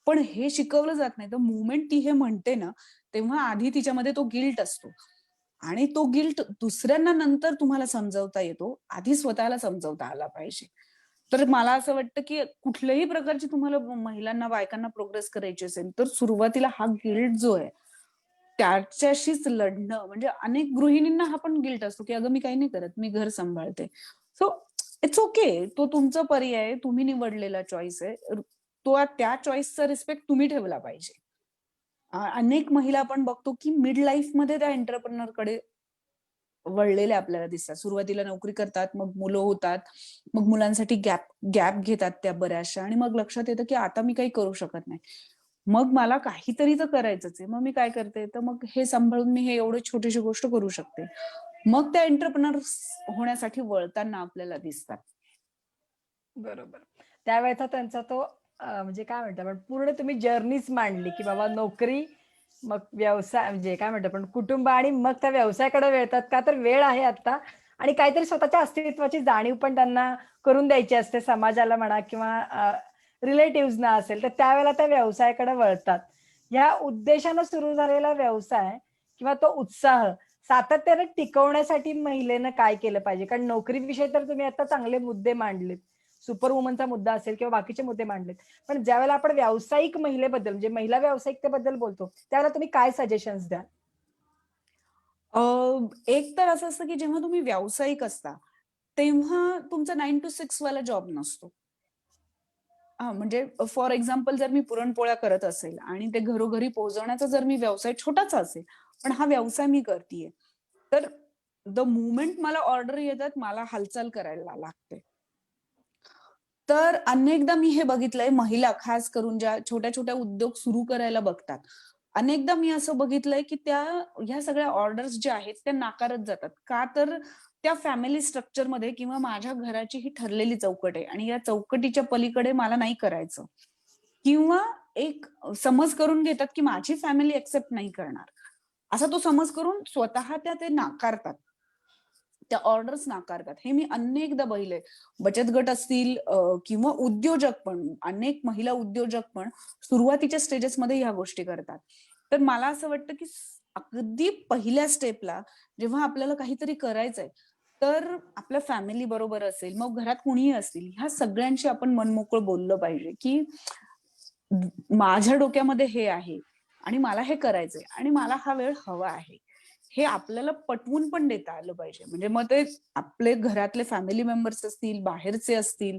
पण हे शिकवलं जात नाही. तर मोमेंट ती हे म्हणते ना, तेव्हा आधी तिच्यामध्ये तो गिल्ट असतो. आणि तो गिल्ट दुसऱ्यांना नंतर तुम्हाला समजावता येतो. आधी स्वतःला समजावता आला पाहिजे. तर मला असं वाटतं, की कुठल्याही प्रकारची तुम्हाला महिलांना, बायकांना प्रोग्रेस करायची असेल, तर सुरुवातीला हा गिल्ट जो आहे, त्याच्याशीच लढणं. म्हणजे अनेक गृहिणींना हा पण गिल्ट असतो, की "अगं मी काही नाही करत, मी घर सांभाळते." So it's okay. तो तुमचा पर्याय आहे, तुम्ही निवडलेला चॉईस आहे. त्या चॉईसचा रिस्पेक्ट तुम्ही ठेवला पाहिजे. अनेक महिला आपण बघतो, की मिड लाईफमध्ये त्या एंटरप्रेन्योरकडे वळलेल्या आपल्याला दिसतात. सुरुवातीला नोकरी करतात, मग मुलं होतात, मग मुलांसाठी गॅप गॅप घेतात त्या बऱ्याचशा आणि मग लक्षात येतं, की आता मी काही करू शकत नाही. मग मला काहीतरी तर करायचंच आहे. मग मी काय करते, तर मग हे सांभाळून मी हे एवढी छोटीशी गोष्ट करू शकते. मग त्या एंटरप्रेन्योर्स होण्यासाठी वळताना आपल्याला दिसतात. बरोबर. त्यावेळेचा त्यांचा तो म्हणजे काय म्हणतो आपण पूर्ण तुम्ही जर्नीच मांडली, की बाबा नोकरी, मग व्यवसाय म्हणजे काय म्हणतो आपण कुटुंब आणि मग त्या व्यवसायाकडे वळतात. का तर वेळ आहे आता आणि काहीतरी स्वतःच्या अस्तित्वाची जाणीव पण त्यांना करून द्यायची असते समाजाला म्हणा किंवा रिलेटिव्हजना असेल, तर त्यावेळेला त्या व्यवसायाकडे वळतात. ह्या उद्देशानं सुरू झालेला व्यवसाय किंवा तो उत्साह सातत्याने टिकवण्यासाठी महिलेनं काय केलं पाहिजे? कारण नोकरीविषयी तर तुम्ही आता चांगले मुद्दे मांडलेत. सुपर वुमनचा मुद्दा असेल किंवा बाकीचे मुद्दे मांडलेत. पण ज्यावेळेला आपण व्यावसायिक महिलेबद्दल म्हणजे महिला व्यावसायिकतेबद्दल बोलतो, त्यावेळेला तुम्ही काय सजेशन्स द्याल? अ, एक तर असं असतं, की जेव्हा तुम्ही व्यावसायिक असता, तेव्हा तुमचा 9 to 6 वाला जॉब नसतो. म्हणजे फॉर एक्झाम्पल जर मी पुरणपोळ्या करत असेल आणि ते घरोघरी पोहोचवण्याचा जर मी व्यवसाय छोटासा असेल, पण हा व्यवसाय मी करतीये. तर द मोमेंट मला ऑर्डर येतात, मला हालचाल करायला लागते. तर अनेकदा मी हे बघितलंय, महिला खास करून ज्या छोट्या-छोट्या उद्योग सुरू करायला बघतात. अनेकदा मी असं बघितलंय, की ह्या सगळ्या ऑर्डर्स ज्या आहेत त्या नाकारत जातात. का तर त्या फॅमिली स्ट्रक्चरमध्ये किंवा माझ्या घराची ही ठरलेली चौकट आहे आणि या चौकटीच्या पलीकडे मला नाही करायचं. किंवा एक समज करून घेतात, की माझी फॅमिली एक्सेप्ट नाही करणार. असा तो समज करून स्वतः ते नाकारतात. त्या ऑर्डर्स नाकारतात. हे मी अनेकदा बघितलंय. बचत गट असतील किंवा उद्योजक पण, अनेक महिला उद्योजक पण सुरुवातीच्या स्टेजेसमध्ये ह्या गोष्टी करतात. तर मला असं वाटतं, की अगदी पहिल्या स्टेपला जेव्हा आपल्याला काहीतरी करायचंय, तर आपल्या फॅमिली बरोबर असेल, मग घरात कुणीही असतील, ह्या सगळ्यांशी आपण मनमोकळं बोललं पाहिजे, की माझ्या डोक्यामध्ये हे आहे आणि मला हे करायचंय आणि मला हा वेळ हवा आहे. हे आपल्याला पटवून पण देता आलं पाहिजे. म्हणजे मग ते आपले घरातले फॅमिली मेंबर्स असतील, बाहेरचे असतील,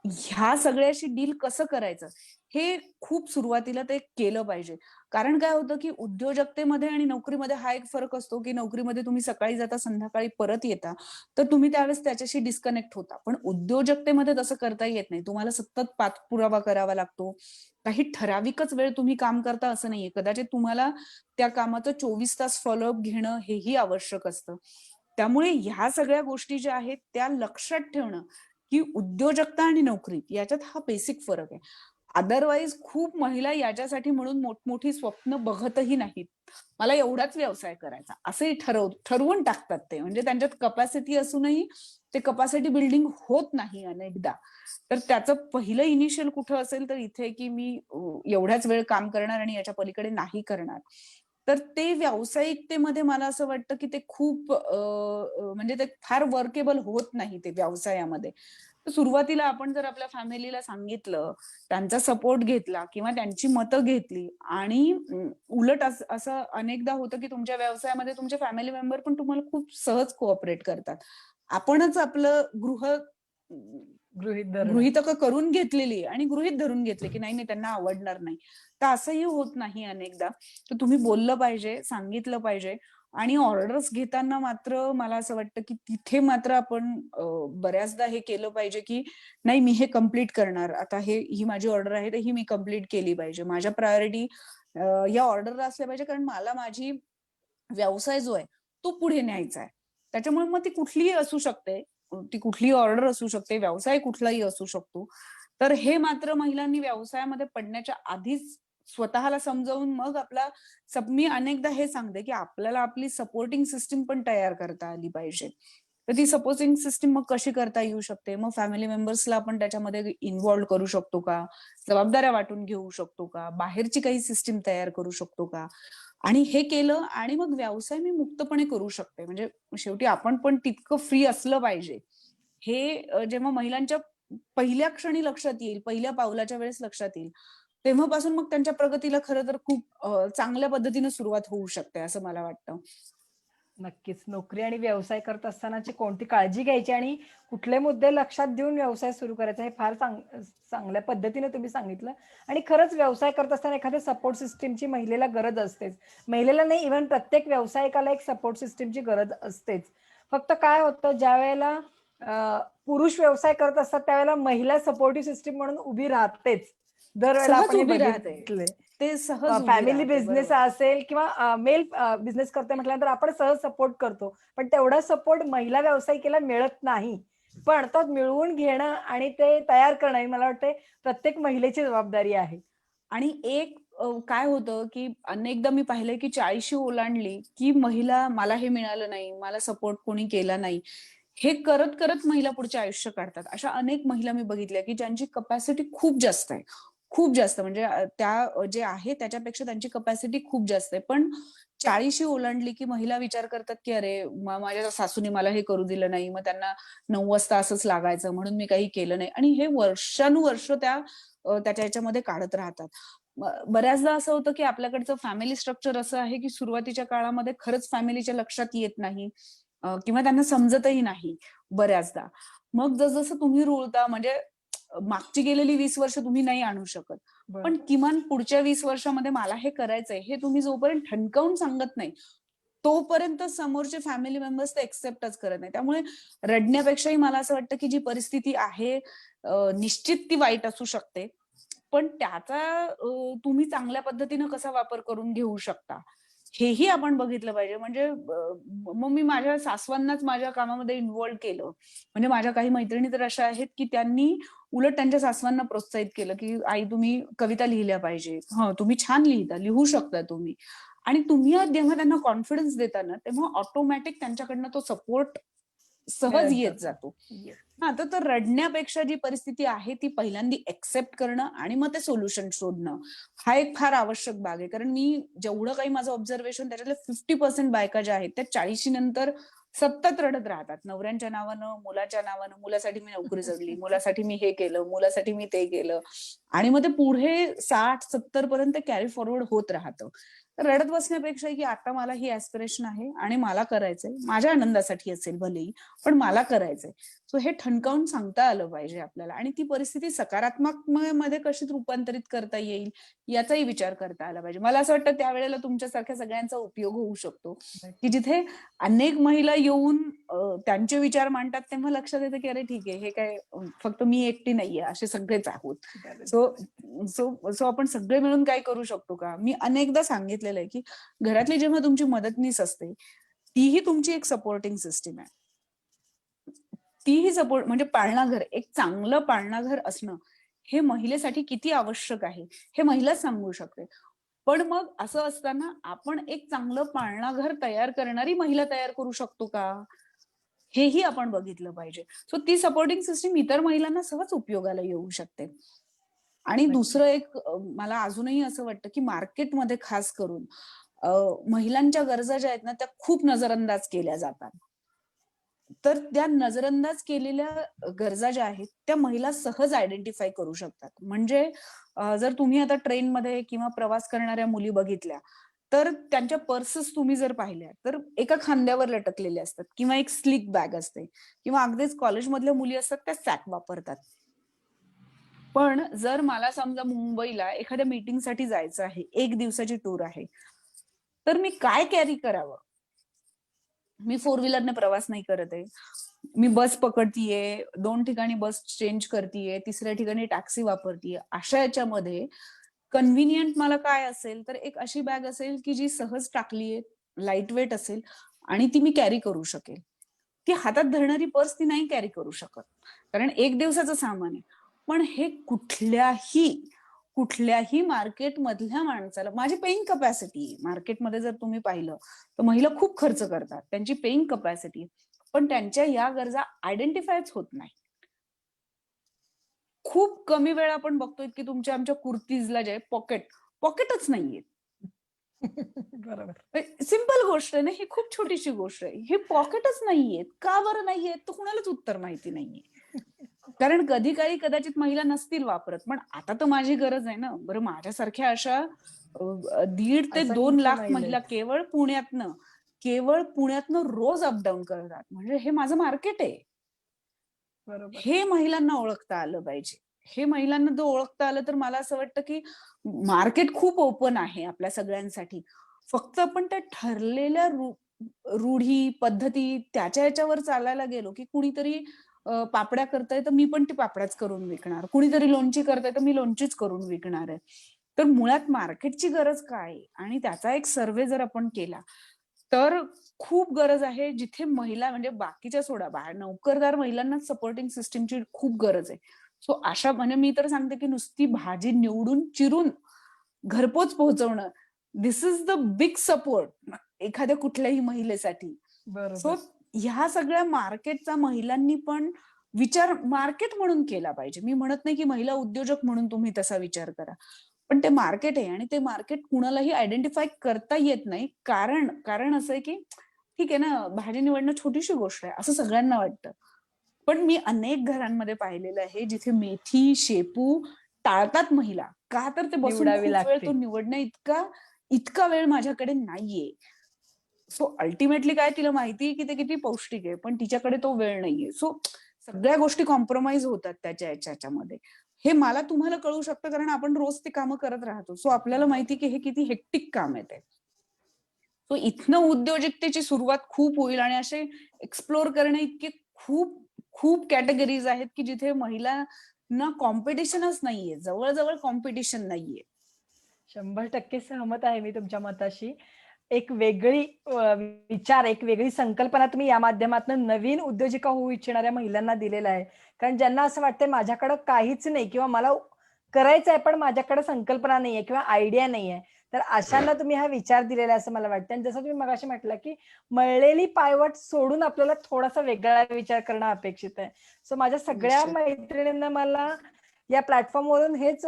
ह्या सगळ्याशी डील कसं करायचं, हे खूप सुरुवातीला ते केलं पाहिजे. कारण काय होतं, की उद्योजकतेमध्ये आणि नोकरीमध्ये हा एक फरक असतो, की नोकरीमध्ये तुम्ही सकाळी जाता, संध्याकाळी परत येता, तर तुम्ही त्यावेळेस त्याच्याशी डिस्कनेक्ट होता. पण उद्योजकतेमध्ये तसं करता येत नाही. तुम्हाला सतत पाठपुरावा करावा लागतो. काही ठराविकच वेळ तुम्ही काम करता असं नाहीये. कदाचित तुम्हाला त्या कामाचं 24 तास फॉलोअप घेणं हेही आवश्यक असतं. त्यामुळे ह्या सगळ्या गोष्टी ज्या आहेत त्या लक्षात ठेवणं, की उद्योजकता आणि नोकरी याच्यात हा बेसिक फरक आहे. अदरवाईज खूप महिला याच्यासाठी म्हणून मोठमोठी स्वप्न बघतही नाहीत. मला एवढाच व्यवसाय करायचा असंही ठरवून टाकतात ते. म्हणजे त्यांच्यात कपॅसिटी असूनही ते कपॅसिटी बिल्डिंग होत नाही अनेकदा. तर त्याचं पहिलं इनिशियल कुठं असेल तर इथे, की मी एवढाच वेळ काम करणार आणि याच्या पलीकडे नाही करणार. तर ते व्यावसायिकतेमध्ये मला असं वाटतं, की ते खूप म्हणजे ते फार वर्केबल होत नाही ते व्यवसायामध्ये. तर सुरुवातीला आपण जर आपल्या फॅमिलीला सांगितलं, त्यांचा सपोर्ट घेतला किंवा त्यांची मतं घेतली आणि उलट असं अनेकदा होतं, की तुमच्या व्यवसायामध्ये तुमचे फॅमिली मेंबर पण तुम्हाला खूप सहज कोऑपरेट करतात. आपणच आपलं गृहीत धरणं. गृहीतकं करून घेतलेली आणि गृहीत धरून घेतले, की नाही त्यांना आवडणार नाही. तर असंही होत नाही अनेकदा. तर तुम्ही बोललं पाहिजे, सांगितलं पाहिजे आणि ऑर्डर्स घेताना मात्र मला असं वाटतं की तिथे मात्र आपण बऱ्याचदा हे केलं पाहिजे की नाही, मी हे कम्प्लीट करणार, आता ही माझी ऑर्डर आहे तर ही मी कम्प्लीट केली पाहिजे. माझ्या प्रायोरिटी या ऑर्डरला असल्या पाहिजे, कारण मला माझी व्यवसाय जो आहे तो पुढे न्यायचा आहे. त्याच्यामुळे मग ती कुठलीही असू शकते, ती कुठलीही ऑर्डर असू शकते, व्यवसाय कुठलाही असू शकतो. तर हे मात्र महिलांनी व्यवसायामध्ये पडण्याच्या आधीच स्वतःला समजावून मग मी अनेकदा हे सांगते की आपल्याला आपली सपोर्टिंग सिस्टीम पण तयार करता आली पाहिजे. तर ती सपोर्टिंग सिस्टीम मग कशी करता येऊ शकते? मग फॅमिली मेंबर्सला आपण त्याच्यामध्ये इन्व्हॉल्व करू शकतो का? जबाबदाऱ्या वाटून घेऊ शकतो का? बाहेरची काही सिस्टीम तयार करू शकतो का? आणि हे केलं आणि मग व्यवसाय मी मुक्तपणे करू शकते. म्हणजे शेवटी आपण पण तितकं फ्री असलं पाहिजे. हे जेव्हा महिलांच्या पहिल्या क्षणी लक्षात येईल, पहिल्या पावलाच्या वेळेस लक्षात येईल, तेव्हापासून मग त्यांच्या प्रगतीला खरं तर खूप चांगल्या पद्धतीने सुरुवात होऊ शकते असं मला वाटतं. नक्कीच. नोकरी आणि व्यवसाय करत असतानाची कोणती काळजी घ्यायची आणि कुठले मुद्दे लक्षात देऊन व्यवसाय सुरू करायचा हे फार चांगल्या पद्धतीने तुम्ही सांगितलं. आणि खरंच व्यवसाय करत असताना एखाद्या सपोर्ट सिस्टमची महिलेला गरज असतेच. महिलेला नाही, इव्हन प्रत्येक व्यावसायिकाला एक सपोर्ट सिस्टमची गरज असतेच. फक्त काय होतं, ज्यावेळेला पुरुष व्यवसाय करत असतात त्यावेळेला महिला सपोर्टिव्ह सिस्टम म्हणून उभी राहतेच. दरवेळेला सहज आपण हे उभी राहते. बघितलंय. ते सहज उभी फॅमिली राहते. बिझनेस बरोबर. असेल किंवा मेल बिझनेस करतोय म्हटल्यानंतर आपण सहज सपोर्ट करतो. पण तेवढा सपोर्ट महिला व्यावसायिकेला मिळत नाही. पण तो मिळवून घेणं आणि ते तयार करणं ही मला वाटते प्रत्येक महिलेची जबाबदारी आहे. आणि एक काय होतं, की अनेकदा मी पाहिलंय, की 40शी ओलांडली, की महिला मला हे मिळालं नाही, मला सपोर्ट कोणी केला नाही. हे करत महिला पुढचे आयुष्य काढतात. अशा अनेक महिला मी बघितल्या, की ज्यांची कपॅसिटी खूप जास्त आहे. खूप जास्त म्हणजे जे आहे त्याच्यापेक्षा त्यांची कपॅसिटी खूप जास्त आहे. पण 40शी ओलांडली, की महिला विचार करतात, की "अरे, माझ्या सासूने मला हे करू दिलं नाही." मग त्यांना 9 वाजता असंच लागायचं म्हणून मी काही केलं नाही आणि हे वर्षानुवर्ष त्याच्या ह्याच्यामध्ये काढत राहतात. बऱ्याचदा असं होतं, की आपल्याकडचं फॅमिली स्ट्रक्चर असं आहे, की सुरुवातीच्या काळामध्ये खरंच फॅमिलीच्या लक्षात येत नाही किंवा त्यांना समजतही नाही बऱ्याचदा. मग जसं तुम्ही रुळता म्हणजे मागची गेलेली 20 वर्ष तुम्ही नाही आणू शकत. पण बरोबर. किमान पुढच्या 20 वर्षामध्ये मला हे करायचंय, हे तुम्ही जोपर्यंत ठणकावून सांगत नाही, तोपर्यंत समोरचे फॅमिली मेंबर्स ते एक्सेप्टच करत नाही. त्यामुळे रडण्यापेक्षाही मला असं वाटतं, की जी परिस्थिती आहे निश्चित ती वाईट असू शकते. पण त्याचा तुम्ही चांगल्या पद्धतीनं कसा वापर करून घेऊ शकता, हेही आपण बघितलं पाहिजे. म्हणजे मग मी माझ्या सासवांनाच माझ्या कामामध्ये इन्व्हॉल्व केलं. म्हणजे माझ्या काही मैत्रिणी तर अशा आहेत, की त्यांनी उलट त्यांच्या सासवांना प्रोत्साहित केलं, की "आई तुम्ही कविता लिहिल्या पाहिजे. हं, तुम्ही छान लिहिता, लिहू शकता तुम्ही." आणि तुम्ही जेव्हा त्यांना कॉन्फिडन्स देता ना, तेव्हा ऑटोमॅटिक त्यांच्याकडनं तो सपोर्ट सहज मिळत येत जातो. जातो. येस. हां, तर रडण्यापेक्षा जी परिस्थिती आहे ती पहिल्यांदा एक्सेप्ट करणं आणि मग ते सोल्युशन शोधणं, हा एक फार आवश्यक भाग आहे. कारण मी जेवढं काही माझं ऑब्झर्वेशन त्याच्यातले 50% बायका ज्या आहेत त्या 40शी नंतर सतत रडत राहतात. नवऱ्यांच्या नावानं, मुलाच्या नावानं, मुलासाठी मी नोकरी सोडली, मुलासाठी मी हे केलं, मुलासाठी मी ते केलं आणि मग ते पुढे 60-70 पर्यंत कॅरी फॉरवर्ड होत राहतं. तर रडत बसण्यापेक्षा की आता मला ही ॲस्पिरेशन आहे आणि मला करायचंय. माझ्या आनंदासाठी असेल भलेही, पण मला करायचंय. सो हे ठणकावून सांगता आलं पाहिजे आपल्याला आणि ती परिस्थिती सकारात्मक मध्ये कशी रूपांतरित करता येईल याचाही विचार करता आला पाहिजे. मला असं वाटतं त्यावेळेला तुमच्यासारख्या सगळ्यांचा उपयोग होऊ शकतो, की जिथे अनेक महिला येऊन त्यांचे विचार मांडतात तेव्हा लक्षात येतं, की अरे ठीक आहे, हे काय फक्त मी एकटी नाहीये, असे सगळेच आहोत. सो बरोबर. सो सो आपण सगळे मिळून काय करू शकतो का? मी अनेकदा सांगितलेलं आहे, की घरातली जेव्हा तुमची मदतनीस असते, तीही तुमची एक सपोर्टिंग सिस्टम आहे. तीही सपोर्ट म्हणजे पाळणाघर, एक चांगलं पाळणाघर असणं, हे महिलेसाठी किती आवश्यक आहे, हे महिलाच सांगू शकते. पण मग असं असताना आपण एक चांगलं पाळणाघर तयार करणारी महिला तयार करू शकतो का? हेही आपण बघितलं पाहिजे. सो ती सपोर्टिंग सिस्टम इतर महिलांना सहज उपयोगाला येऊ शकते. आणि नक्कीच. दुसरं एक मला अजूनही असं वाटतं, की मार्केटमध्ये खास करून अ, महिलांच्या गरजा ज्या आहेत ना, त्या खूप नजरअंदाज केल्या जातात. तर त्या नजरअंदाज केलेल्या गरजा ज्या आहेत, त्या महिला सहज आयडेंटिफाय करू शकतात. म्हणजे जर तुम्ही आता ट्रेनमध्ये किंवा प्रवास करणाऱ्या मुली बघितल्या, तर त्यांच्या पर्सेस तुम्ही जर पाहिल्या, तर एका खांद्यावर लटकलेल्या असतात किंवा एक स्लिक बॅग असते किंवा अगदीच कॉलेजमधल्या मुली असतात त्या सॅक वापरतात. पण जर मला समजा मुंबईला एखाद्या मीटिंगसाठी जायचं आहे, 1 दिवसाची टूर आहे, तर मी काय कॅरी करावं? मी फोर व्हीलरने प्रवास नाही करत आहे. मी बस पकडतीये, 2 ठिकाणी बस चेंज करतीये, तिसऱ्या ठिकाणी टॅक्सी वापरतीये. अशा याच्यामध्ये कन्व्हिनियंट मला काय असेल, तर एक अशी बॅग असेल की जी सहज टाकलीये, लाईट वेट असेल आणि ती मी कॅरी करू शकेल. ती हातात धरणारी पर्स ती नाही कॅरी करू शकत. कारण 1 दिवसाचं सामान आहे. पण हे कुठल्याही मार्केटमधल्या माणसाला माझी पेइंग कपॅसिटी आहे. मार्केटमध्ये जर तुम्ही पाहिलं, तर महिला खूप खर्च करतात. त्यांची पेइंग कपॅसिटी आहे. पण त्यांच्या या गरजा आयडेंटिफायच होत नाही. खूप कमी वेळा आपण बघतोय की तुमच्या आमच्या कुर्तीजला जे पॉकेटच नाहीये. बरोबर. सिंपल गोष्ट आहे ना, ही खूप छोटीशी गोष्ट आहे. हे पॉकेटच नाहीयेत. का बरं नाहीयेत? तर कुणालाच उत्तर माहिती नाहीये. कारण कधी काही कदाचित महिला नसतील वापरत. पण आता तर माझी गरज आहे ना. बरं माझ्यासारख्या अशा 1.5 ते 2 असंख्य लाख महिला महिला आहेत. केवळ पुण्यातनं रोज अपडाऊन करतात. म्हणजे हे माझं मार्केट आहे. बरोबर. हे महिलांना ओळखता आलं पाहिजे. हे महिलांना जर ओळखता आलं तर मला असं वाटतं की मार्केट खूप ओपन आहे आपल्या सगळ्यांसाठी. फक्त आपण त्या ठरलेल्या रूढी, पद्धती त्याच्या ह्याच्यावर चालायला गेलो की कुणीतरी पापड्या करतंय तर मी पण ती पापड्याच करून विकणार. कुणीतरी लोणची करतंय तर मी लोणचीच करून विकणार आहे. तर मुळात मार्केटची गरज काय आहे? आणि त्याचा एक सर्व्हे जर आपण केला, तर खूप गरज आहे जिथे महिला म्हणजे बाकीच्या सोडा नोकरदार महिलांना सपोर्टिंग सिस्टीमची खूप गरज आहे. सो अशा म्हणजे मी तर सांगते की नुसती भाजी निवडून चिरून घरपोच पोहोचवणं दिस इज द बिग सपोर्ट एखाद्या कुठल्याही महिलेसाठी. सो बरोबर. ह्या सगळ्या मार्केटचा महिलांनी पण विचार मार्केट म्हणून केला पाहिजे. मी म्हणत नाही की महिला उद्योजक म्हणून तुम्ही तसा विचार करा. पण ते मार्केट आहे आणि ते मार्केट कुणालाही आयडेंटिफाय करता येत नाही. कारण असं आहे की ठीक आहे ना, भाजी निवडणं छोटीशी गोष्ट आहे असं सगळ्यांना वाटतं. पण मी अनेक घरांमध्ये पाहिलेलं आहे जिथे मेथी, शेपू टाळतात महिला. का तर ते बसून निवडावी खूप वेळ तो लागते. निवडणं इतका वेळ माझ्याकडे नाहीये. सो अल्टिमेटली काय तिला माहितीये की ते किती पौष्टिक आहे, पण तिच्याकडे तो वेळ नाहीये. सो सगळ्या गोष्टी कॉम्प्रोमाइज होतात त्याच्यामध्ये. हे मला तुम्हाला कळू शकतं कारण आपण रोज ती कामं करत राहतो. सो आपल्याला माहिती की हे किती हेक्टिक काम आहे ते. सो इथनं उद्योजकतेची सुरुवात खूप होईल आणि असे एक्सप्लोर करणे इतके खूप खूप कॅटेगरीज आहेत की जिथे महिलांना कॉम्पिटिशनच नाहीये. जवळ कॉम्पिटिशन नाहीये. 100% सहमत आहे मी तुमच्या मताशी. एक वेगळी विचार, एक वेगळी संकल्पना तुम्ही या माध्यमातून नवीन उद्योजिका होऊ इच्छिणाऱ्या महिलांना दिलेला आहे. कारण ज्यांना असं वाटतंय माझ्याकडं काहीच नाही किंवा मला करायचं आहे, पण माझ्याकडे संकल्पना नाहीये किंवा आयडिया नाहीये. तर अशांना तुम्ही हा विचार दिलेला आहे असं मला वाटतं. आणि जसं तुम्ही मगाशी म्हटलं, की मळलेली पायवाट सोडून आपल्याला थोडासा वेगळा विचार करणं अपेक्षित आहे. सो माझ्या सगळ्या निश्चित. मैत्रिणींना मला या प्लॅटफॉर्मवरून हेच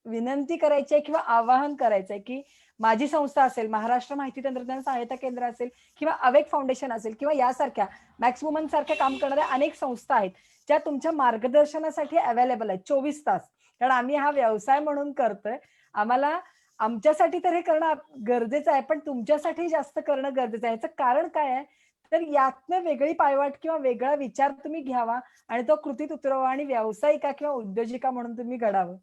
विनंती करायची आहे किंवा आवाहन करायचं आहे, की माझी संस्था असेल, महाराष्ट्र माहिती तंत्रज्ञान सहायता केंद्र असेल किंवा अवेक फाउंडेशन असेल किंवा यासारख्या मॅक्स वुमन सारख्या काम करणाऱ्या अनेक संस्था आहेत, ज्या तुमच्या मार्गदर्शनासाठी अवेलेबल आहेत 24 तास. कारण आम्ही हा व्यवसाय म्हणून करतोय. आम्हाला आमच्यासाठी तर हे करणं गरजेचं आहे, पण तुमच्यासाठी जास्त करणं गरजेचं आहे. याचं कारण काय आहे? तर यातनं वेगळी पायवाट किंवा वेगळा विचार तुम्ही घ्यावा आणि तो कृतीत उतरवा आणि व्यावसायिका किंवा उद्योजिका म्हणून तुम्ही घडावं.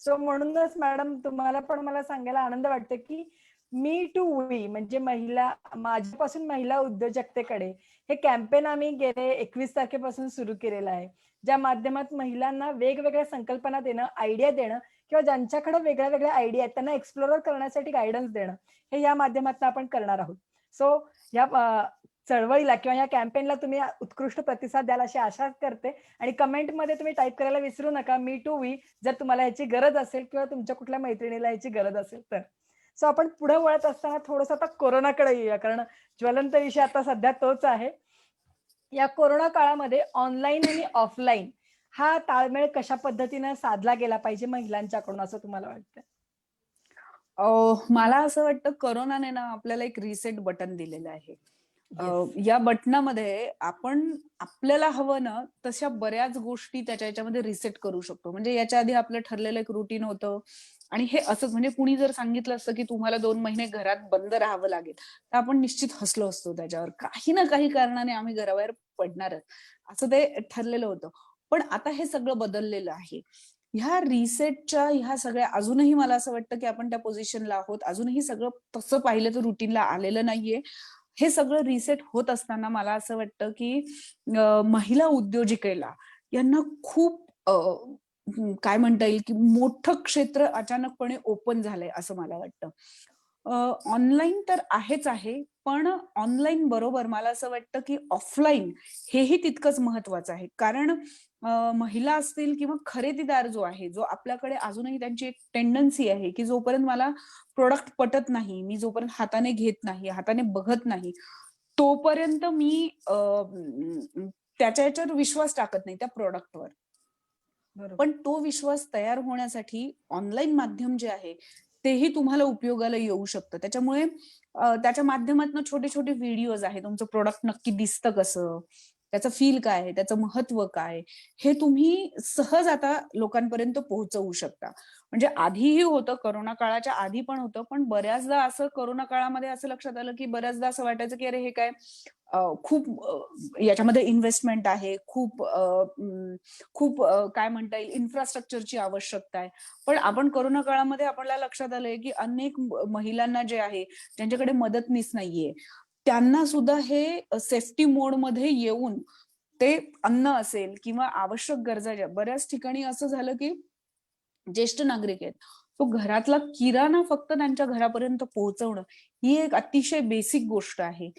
सो म्हणूनच मॅडम तुम्हाला पण मला सांगायला आनंद वाटतो, की मी टू वी म्हणजे माझ्यापासून महिला उद्योजकतेकडे हे कॅम्पेन आम्ही गेले 21 तारखेपासून सुरू केलेलं आहे. ज्या माध्यमात महिलांना वेगवेगळ्या संकल्पना देणं, आयडिया देणं किंवा ज्यांच्याकडे वेगळ्या-वेगळ्या आयडिया आहेत त्यांना एक्सप्लोर करण्यासाठी गाईडन्स देणं, हे या माध्यमातून आपण करणार आहोत. सो या चळवळीला किंवा या कॅम्पेनला तुम्ही उत्कृष्ट प्रतिसाद द्याल अशी आशा करते आणि कमेंटमध्ये तुम्ही टाइप करायला विसरू नका, मी टू वी जर तुम्हाला ह्याची गरज असेल किंवा तुमच्या कुठल्या मैत्रिणीला ह्याची गरज असेल तर. सो आपण पुढे वळत असताना थोडंसं आता कोरोनाकडे येऊया कारण ज्वलंत विषय आता सध्या तोच आहे. या कोरोना काळामध्ये ऑनलाईन आणि ऑफलाईन हा ताळमेळ कशा पद्धतीनं साधला गेला पाहिजे महिलांच्याकडून असं तुम्हाला वाटतं? मला असं वाटतं कोरोनाने ना आपल्याला एक रिसेट बटन दिलेलं आहे. येस. या बटनामध्ये आपण आपल्याला हवं ना तशा बऱ्याच गोष्टी त्याच्या ह्याच्यामध्ये रिसेट करू शकतो. म्हणजे याच्या आधी आपलं ठरलेलं एक रुटीन होतं आणि हे असंच म्हणजे कुणी जर सांगितलं असतं की तुम्हाला 2 महिने घरात बंद राहावं लागेल, तर आपण निश्चित हसलो असतो त्याच्यावर. काही ना काही कारणाने आम्ही घराबाहेर पडणारच. असं ते ठरलेलं होतं. पण आता हे सगळं बदललेलं आहे. ह्या सगळ्या अजूनही मला असं वाटतं की आपण त्या पोझिशनला आहोत. अजूनही सगळं तसं पाहिलं तर रुटीनला आलेलं नाहीये. हे सगळं रिसेट होत असताना मला असं वाटतं, की महिला उद्योजिकेला यांना खूप काय म्हणता येईल, की मोठं क्षेत्र अचानकपणे ओपन झालंय असं मला वाटतं. ऑनलाईन तर आहेच आहे, पण ऑनलाईन बरोबर मला असं वाटतं, की ऑफलाईन हेही तितकंच महत्वाचं आहे. कारण महिला असतील किंवा खरेदीदार जो आहे, जो आपल्याकडे अजूनही त्यांची एक टेंडन्सी आहे, की जोपर्यंत मला प्रॉडक्ट पटत नाही, मी जोपर्यंत हाताने घेत नाही, हाताने बघत नाही, तोपर्यंत मी त्याच्या ह्याच्यावर विश्वास टाकत नाही त्या प्रॉडक्टवर. बरोबर. पण तो विश्वास तयार होण्यासाठी ऑनलाईन माध्यम जे आहे, तेही तुम्हाला उपयोगाला येऊ शकतं. त्याच्यामुळे त्याच्या माध्यमातून छोटे-छोटे व्हिडिओज आहेत. तुमचं प्रॉडक्ट नक्की दिसतं कसं? त्याचं फील काय आहे? त्याचं महत्त्व काय? हे तुम्ही सहज आता लोकांपर्यंत पोहोचवू शकता. म्हणजे आधीही होतं, कोरोना काळाच्या आधी पण होतं. पण बऱ्याचदा असं कोरोना काळामध्ये असं लक्षात आलं, की बऱ्याचदा असं वाटायचं, की अरे हे काय खूप याच्यामध्ये इन्व्हेस्टमेंट आहे. खूप काय म्हणता येईल इन्फ्रास्ट्रक्चरची आवश्यकता आहे. पण आपण कोरोना काळामध्ये आपल्याला लक्षात आलंय, की अनेक महिलांना जे आहे, ज्यांच्याकडे मदतनीस नाहीये, त्यांना सुद्धा हे सेफ्टी मोडमध्ये येऊन ते अन्न असेल किंवा आवश्यक गरजा ज्या बऱ्याच ठिकाणी असं झालं, की ज्येष्ठ नागरिक आहेत. तो घरातला किराणा फक्त त्यांच्या घरापर्यंत पोहोचवणं, ही एक अतिशय बेसिक गोष्ट आहे.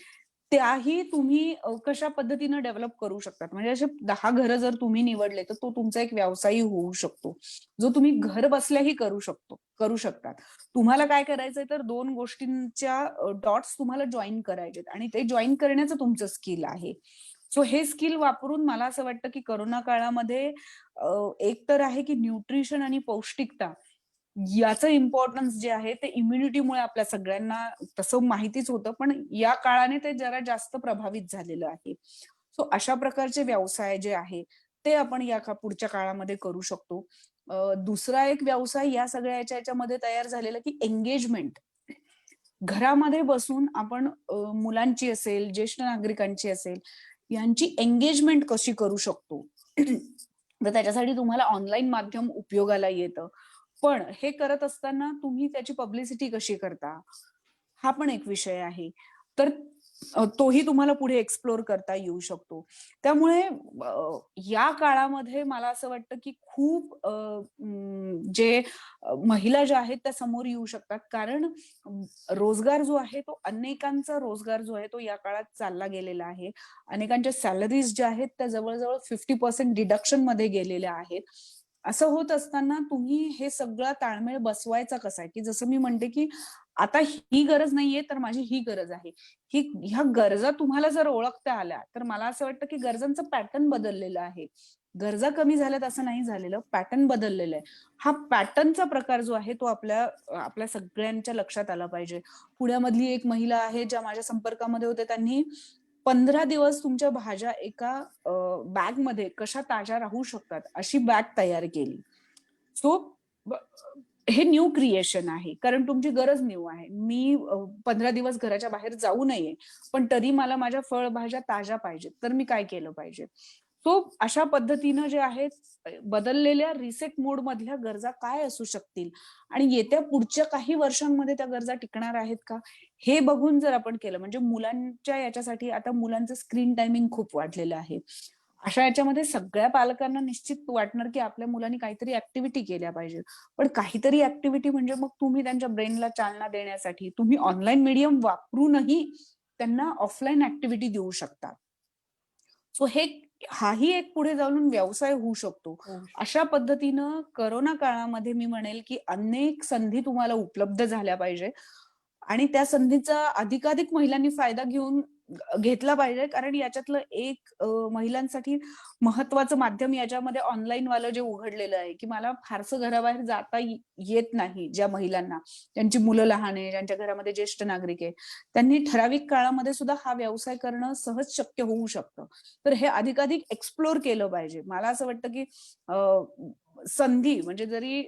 त्याही तुम्ही कशा पद्धतीनं डेव्हलप करू शकतात. म्हणजे असे 10 घरं जर तुम्ही निवडले, तर तो तुमचा एक व्यवसायही होऊ शकतो. जो तुम्ही घर बसल्याही करू शकतात. तुम्हाला काय करायचंय तर 2 गोष्टींच्या डॉट्स तुम्हाला जॉइन करायचेत आणि ते जॉइन करण्याचं तुमचं स्किल आहे. सो हे स्किल वापरून मला असं वाटतं, की कोरोना काळामध्ये एक तर आहे, की न्यूट्रिशन आणि पौष्टिकता याचं इम्पोर्टन्स जे आहे ते इम्युनिटीमुळे आपल्या सगळ्यांना तसं माहितीच होतं, पण या काळाने ते जरा जास्त प्रभावित झालेलं आहे. सो अशा प्रकारचे व्यवसाय जे आहे, ते आपण पुढच्या काळामध्ये करू शकतो. दुसरा एक व्यवसाय या सगळ्या ह्याच्यामध्ये तयार झालेला, की एंगेजमेंट. घरामध्ये बसून आपण मुलांची असेल, ज्येष्ठ नागरिकांची असेल, यांची एंगेजमेंट कशी करू शकतो? तर त्याच्यासाठी तुम्हाला ऑनलाईन माध्यम उपयोगाला येतं. पण हे करत असताना तुम्ही त्याची पब्लिसिटी कशी करता? हा पण एक विषय आहे. तर तोही तुम्हाला पुढे एक्सप्लोर करता येऊ शकतो. त्यामुळे या काळामध्ये मला असं वाटतं, की खूप महिला ज्या आहेत त्या समोर येऊ शकतात. कारण रोजगार जो आहे तो अनेकांचा रोजगार जो आहे तो या काळात चालला गेलेला आहे. अनेकांच्या सॅलरीज ज्या आहेत त्या जवळ-जवळ 50% डिडक्शनमध्ये गेलेल्या आहेत. असं होत असताना तुम्ही हे सगळा ताळमेळ बसवायचा कसा आहे? की जसं मी म्हणते, की आता ही गरज नाहीये, तर माझी ही गरज आहे. ह्या गरजा तुम्हाला जर ओळखता आल्या, तर मला असं वाटतं, की गरजांचं पॅटर्न बदललेलं आहे. गरजा कमी झाल्यात असं नाही झालेलं, पॅटर्न बदललेला आहे. हा पॅटर्नचा प्रकार जो आहे तो आपल्या सगळ्यांच्या लक्षात आला पाहिजे. पुण्यामधली एक महिला आहे, ज्या माझ्या संपर्कामध्ये होत्या. त्यांनी 15 दिवस तुमच्या भाज्या एका बॅगमध्ये कशा ताज्या राहू शकतात, अशी बॅग तयार केली. सो हे न्यू क्रिएशन आहे. कारण तुमची गरज न्यू आहे. मी 15 दिवस घराच्या बाहेर जाऊ नये, पण तरी मला माझ्या फळभाज्या ताज्या पाहिजेत. तर मी काय केलं पाहिजे? सो अशा पद्धतीनं जे आहेत बदललेल्या रिसेट मोड मधल्या गरजा काय असू शकतील आणि येत्या पुढच्या काही वर्षांमध्ये त्या गरजा टिकणार आहेत का? हे बघून जर आपण केलं म्हणजे मुलांच्या याच्यासाठी आता मुलांचं स्क्रीन टायमिंग खूप वाढलेलं आहे. अशा याच्यामध्ये सगळ्या पालकांना निश्चित वाटणार, की आपल्या मुलांनी काहीतरी ॲक्टिव्हिटी केल्या पाहिजेत. पण काहीतरी ॲक्टिव्हिटी म्हणजे मग तुम्ही त्यांच्या ब्रेनला चालना देण्यासाठी तुम्ही ऑनलाईन मीडियम वापरूनही त्यांना ऑफलाईन ॲक्टिव्हिटी देऊ शकता. सो हाही एक पुढे जाऊन व्यवसाय होऊ शकतो. हो. अशा पद्धतीनं कोरोना काळामध्ये मी म्हणेल, की अनेक संधी तुम्हाला उपलब्ध झाल्या पाहिजे आणि त्या संधीचा अधिकाधिक महिलांनी फायदा घेतला पाहिजे. कारण याच्यातलं एक महिलांसाठी महत्वाचं माध्यम याच्यामध्ये ऑनलाईन वालं जे उघडलेलं आहे, की मला फारसं घराबाहेर जाता येत नाही ज्या महिलांना, ज्यांची मुलं लहान आहे, ज्यांच्या घरामध्ये ज्येष्ठ नागरिक आहे. त्यांनी ठराविक काळामध्ये सुद्धा हा व्यवसाय करणं सहज शक्य होऊ शकतं. तर हे अधिकाधिक एक्सप्लोर केलं पाहिजे. मला असं वाटतं, की संधी म्हणजे जरी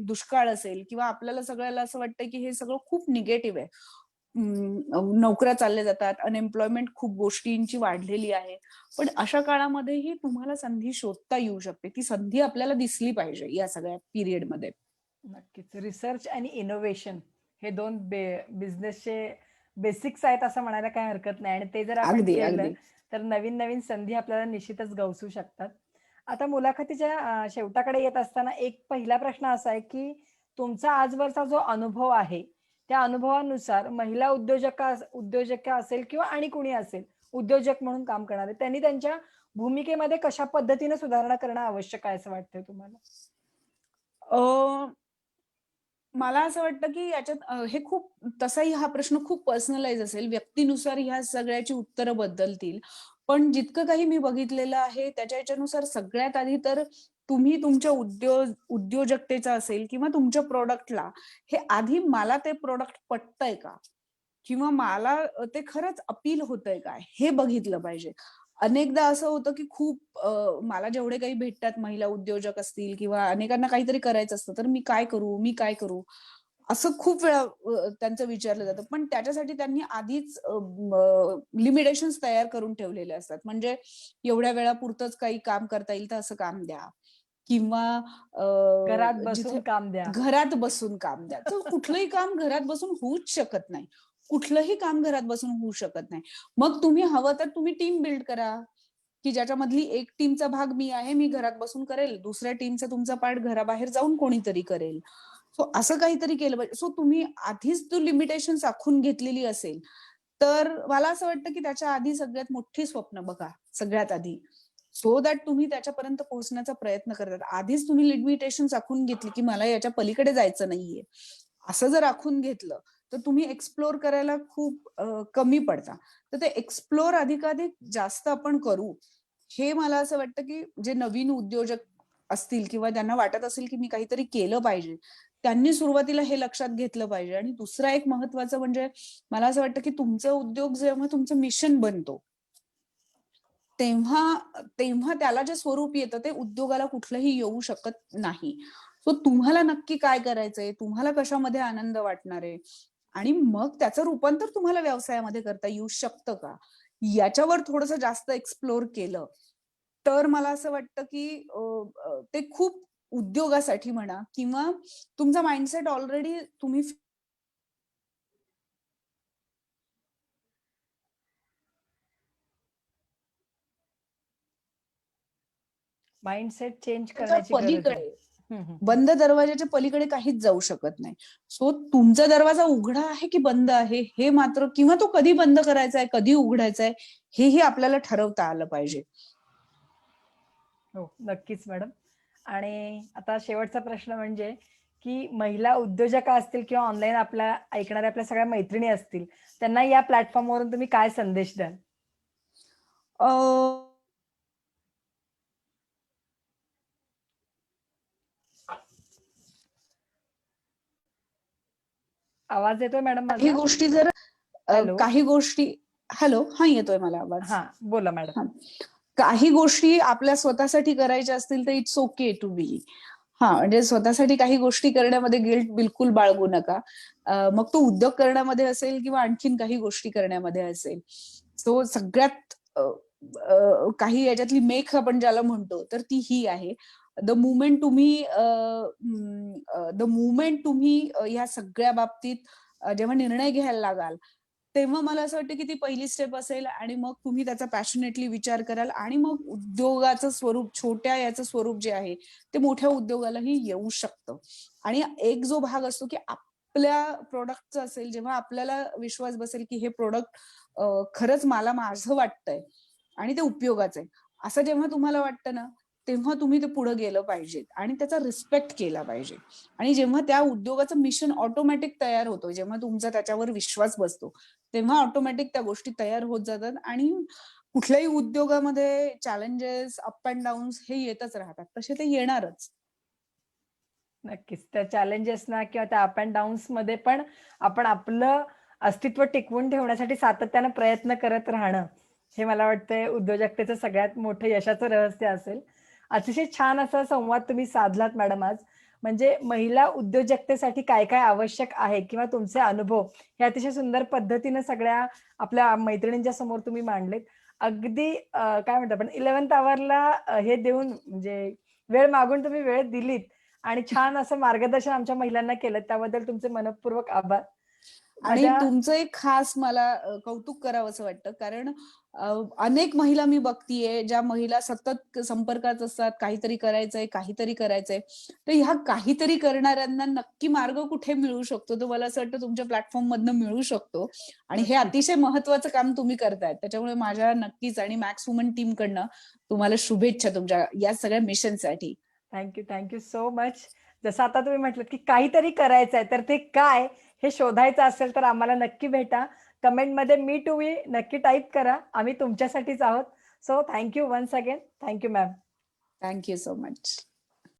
दुष्काळ असेल किंवा आपल्याला सगळ्याला असं वाटतं, की हे सगळं खूप निगेटिव्ह आहे. नोकऱ्या चालल्या जातात, अनएम्प्लॉयमेंट खूप गोष्टींची वाढलेली आहे. पण अशा काळामध्येही तुम्हाला संधी शोधता येऊ शकते. ती संधी आपल्याला दिसली पाहिजे या सगळ्या पिरियडमध्ये. नक्कीच. रिसर्च आणि इनोव्हेशन हे 2 बिझनेसचे बेसिक्स आहेत असं म्हणायला काही हरकत नाही आणि ते जर आपण अगदी केलं अगदी. तर नवीन नवीन संधी आपल्याला निश्चितच गवसू शकतात. आता मुलाखतीच्या शेवटाकडे येत असताना एक पहिला प्रश्न असा आहे, की तुमचा आजवरचा जो अनुभव आहे, त्या अनुभवानुसार महिला उद्योजक असेल किंवा आणि कुणी असेल, उद्योजक म्हणून काम करणारे, त्यांनी त्यांच्या भूमिकेमध्ये कशा पद्धतीने सुधारणा करणं आवश्यक आहे असं वाटतंय तुम्हाला? अ, मला असं वाटतं, की याच्यात हे खूप तसाही हा प्रश्न खूप पर्सनलाईज असेल. व्यक्तीनुसार ह्या सगळ्याची उत्तरं बदलतील. पण जितकं काही मी बघितलेलं आहे, त्याच्या ह्याच्यानुसार सगळ्यात आधी तर तुम्ही तुमच्या उद्योजकतेचा असेल किंवा तुमच्या प्रॉडक्टला हे आधी मला ते प्रॉडक्ट पटतंय का? किंवा मला ते खरंच अपील होतंय काय? हे बघितलं पाहिजे. अनेकदा असं होतं, की खूप मला जेवढे काही भेटतात महिला उद्योजक असतील किंवा अनेकांना काहीतरी करायचं असतं, तर मी काय करू? मी काय करू? असं खूप वेळा त्यांचं विचारलं जातं. पण त्याच्यासाठी त्यांनी आधीच लिमिटेशन्स तयार करून ठेवलेले असतात. म्हणजे एवढ्या वेळापुरतंच काही काम करता येईल, तर असं काम द्या किंवा घरात जिथे बसून काम द्या. घरात बसून काम द्या. तर कुठलंही काम घरात बसून होऊच शकत नाही. कुठलंही काम घरात बसून होऊ शकत नाही. मग तुम्ही हवं तर तुम्ही टीम बिल्ड करा, की ज्याच्यामधली एक टीमचा भाग मी आहे, मी घरात बसून करेल. दुसऱ्या टीमचा तुमचा पार्ट घराबाहेर जाऊन कोणीतरी करेल. सो असं काहीतरी केलं पाहिजे. सो तुम्ही आधीच तो लिमिटेशन्स आखून घेतलेली असेल, तर मला असं वाटतं, की त्याच्या आधी सगळ्यात मोठी स्वप्न बघा, सगळ्यात आधी. सो दॅट तुम्ही त्याच्यापर्यंत पोहोचण्याचा प्रयत्न करतात. आधीच तुम्ही लिमिटेशन्स आखून घेतली, की मला याच्या पलीकडे जायचं नाहीये. असं जर आखून घेतलं, तर तुम्ही एक्सप्लोर करायला खूप कमी पडता. तर ते एक्सप्लोर अधिकाधिक जास्त आपण करू. हे मला असं वाटतं, की जे नवीन उद्योजक असतील किंवा त्यांना वाटत असेल, की मी काहीतरी केलं पाहिजे. त्यांनी सुरुवातीला हे लक्षात घेतलं पाहिजे आणि दुसरा एक महत्वाचं म्हणजे मला असं वाटतं, की तुमचा उद्योग जेव्हा तुमचं मिशन बनतो, तेव्हा तेव्हा त्याला जे स्वरूप येतं ते उद्योगाला कुठलंही येऊ शकत नाही. सो तुम्हाला नक्की काय करायचंय? तुम्हाला कशामध्ये आनंद वाटणार आहे? आणि मग त्याचं रूपांतर तुम्हाला व्यवसायामध्ये करता येऊ शकतं का? याच्यावर थोडंसं जास्त एक्सप्लोर केलं, तर मला असं वाटतं, की अ, अ, ते खूप उद्योगासाठी म्हणा किंवा तुमचा माइंडसेट ऑलरेडी तुम्ही माइंडसेट चेंज त्याच्या करण्याची गरज आहे. पलीकडे हं, हं, हं. बंद दरवाजाच्या पलीकडे काहीच जाऊ शकत नाही. सो तुमचा दरवाजा उघडा आहे की बंद आहे हे मात्र किंवा तो कधी बंद करायचा आहे, कधी उघडायचा आहे, हेही आपल्याला ठरवता आलं पाहिजे. हो, नक्कीच मॅडम. आणि आता शेवटचा प्रश्न म्हणजे, की महिला उद्योजक असतील किंवा ऑनलाईन आपल्या ऐकणाऱ्या आपल्या सगळ्या मैत्रिणी असतील, त्यांना या प्लॅटफॉर्मवरून तुम्ही काय संदेश द्याल? अ, आवाज येतोय मॅडम काही माझा? गोष्टी जर हॅलो? काही गोष्टी हॅलो, हां, येतोय मला आवाज. हां, बोला मॅडम. हां. काही गोष्टी आपल्या स्वतःसाठी करायच्या असतील तर इट्स ओके टू बी. हां, म्हणजे स्वतःसाठी काही गोष्टी करण्यामध्ये गिल्ट बिलकुल बाळगू नका. मग तो उद्योग करण्यामध्ये असेल किंवा आणखीन काही गोष्टी करण्यामध्ये असेल. सो सगळ्यात अ, अ, काही याच्यातली मेख आपण ज्याला म्हणतो, तर ती ही आहे. द मोमेंट तुम्ही ह्या सगळ्या बाबतीत जेव्हा निर्णय घ्यायला लागाल, तेव्हा मला असं वाटतं, की ती पहिली स्टेप असेल आणि मग तुम्ही त्याचा पॅशनेटली विचार कराल आणि मग उद्योगाचं स्वरूप, छोट्या याचं स्वरूप जे आहे, ते मोठ्या उद्योगालाही येऊ शकतं. आणि एक जो भाग असतो, की आपल्या प्रॉडक्टचा असेल, जेव्हा आपल्याला विश्वास बसेल, की हे प्रॉडक्ट खरंच मला माझं वाटतंय आणि ते उपयोगाचं आहे. असं जेव्हा तुम्हाला वाटतं ना, तेव्हा तुम्ही ते पुढे गेलं पाहिजे आणि त्याचा रिस्पेक्ट केला पाहिजे. आणि जेव्हा त्या उद्योगाचं मिशन ऑटोमॅटिक तयार होतं, जेव्हा तुमचा त्याच्यावर विश्वास बसतो, तेव्हा ऑटोमॅटिक त्या गोष्टी तयार होत जातात आणि कुठल्याही उद्योगामध्ये चॅलेंजेस, अप एंड डाउन्स हे येतच राहतात. तसे ते येणारच. नक्कीच. त्या चॅलेंजेसना किंवा त्या अप एंड डाउन्समध्ये पण आपण आपलं अस्तित्व टिकवून ठेवण्यासाठी सातत्यानं प्रयत्न करत राहणं, हे मला वाटतंय उद्योजकतेचं सगळ्यात मोठं यशाचं रहस्य असेल. अतिशय छान असा संवाद तुम्ही साधलात मॅडम आज. म्हणजे महिला उद्योजकतेसाठी काय-काय आवश्यक आहे किंवा तुमचे अनुभव हे अतिशय सुंदर पद्धतीनं सगळ्या आपल्या मैत्रिणींच्या समोर तुम्ही मांडलेत. अगदी काय म्हणतो आपण 11th अवरला हे देऊन म्हणजे वेळ मागून तुम्ही वेळ दिलीत आणि छान असं मार्गदर्शन आमच्या महिलांना केलं त्याबद्दल तुमचे मनःपूर्वक आभार. आणि माझ्या तुमचं एक खास मला कौतुक करावंसं वाटतं कारण अनेक महिला मी बघतीये ज्या महिला सतत संपर्कात असतात, काहीतरी करायचंय, काहीतरी करायचंय. तर ह्या काहीतरी करणाऱ्यांना नक्की मार्ग कुठे मिळू शकतो, तो मला असं वाटतं तुमच्या प्लॅटफॉर्ममधनं मिळू शकतो आणि हे नक्कीच. अतिशय महत्वाचं काम तुम्ही करतायत. त्याच्यामुळे माझ्या नक्कीच आणि मॅक्स वुमन टीमकडनं तुम्हाला शुभेच्छा तुमच्या या सगळ्या मिशनसाठी. Thank you so much. जसं आता तुम्ही म्हटलं, की काहीतरी करायचंय, तर ते काय हे शोधायचं असेल तर आम्हाला नक्की भेटा. कमेंटमध्ये मी टू वी नक्की टाइप करा. आम्ही तुमच्यासाठीच आहोत. So thank you once again. Thank you ma'am. Thank you so much.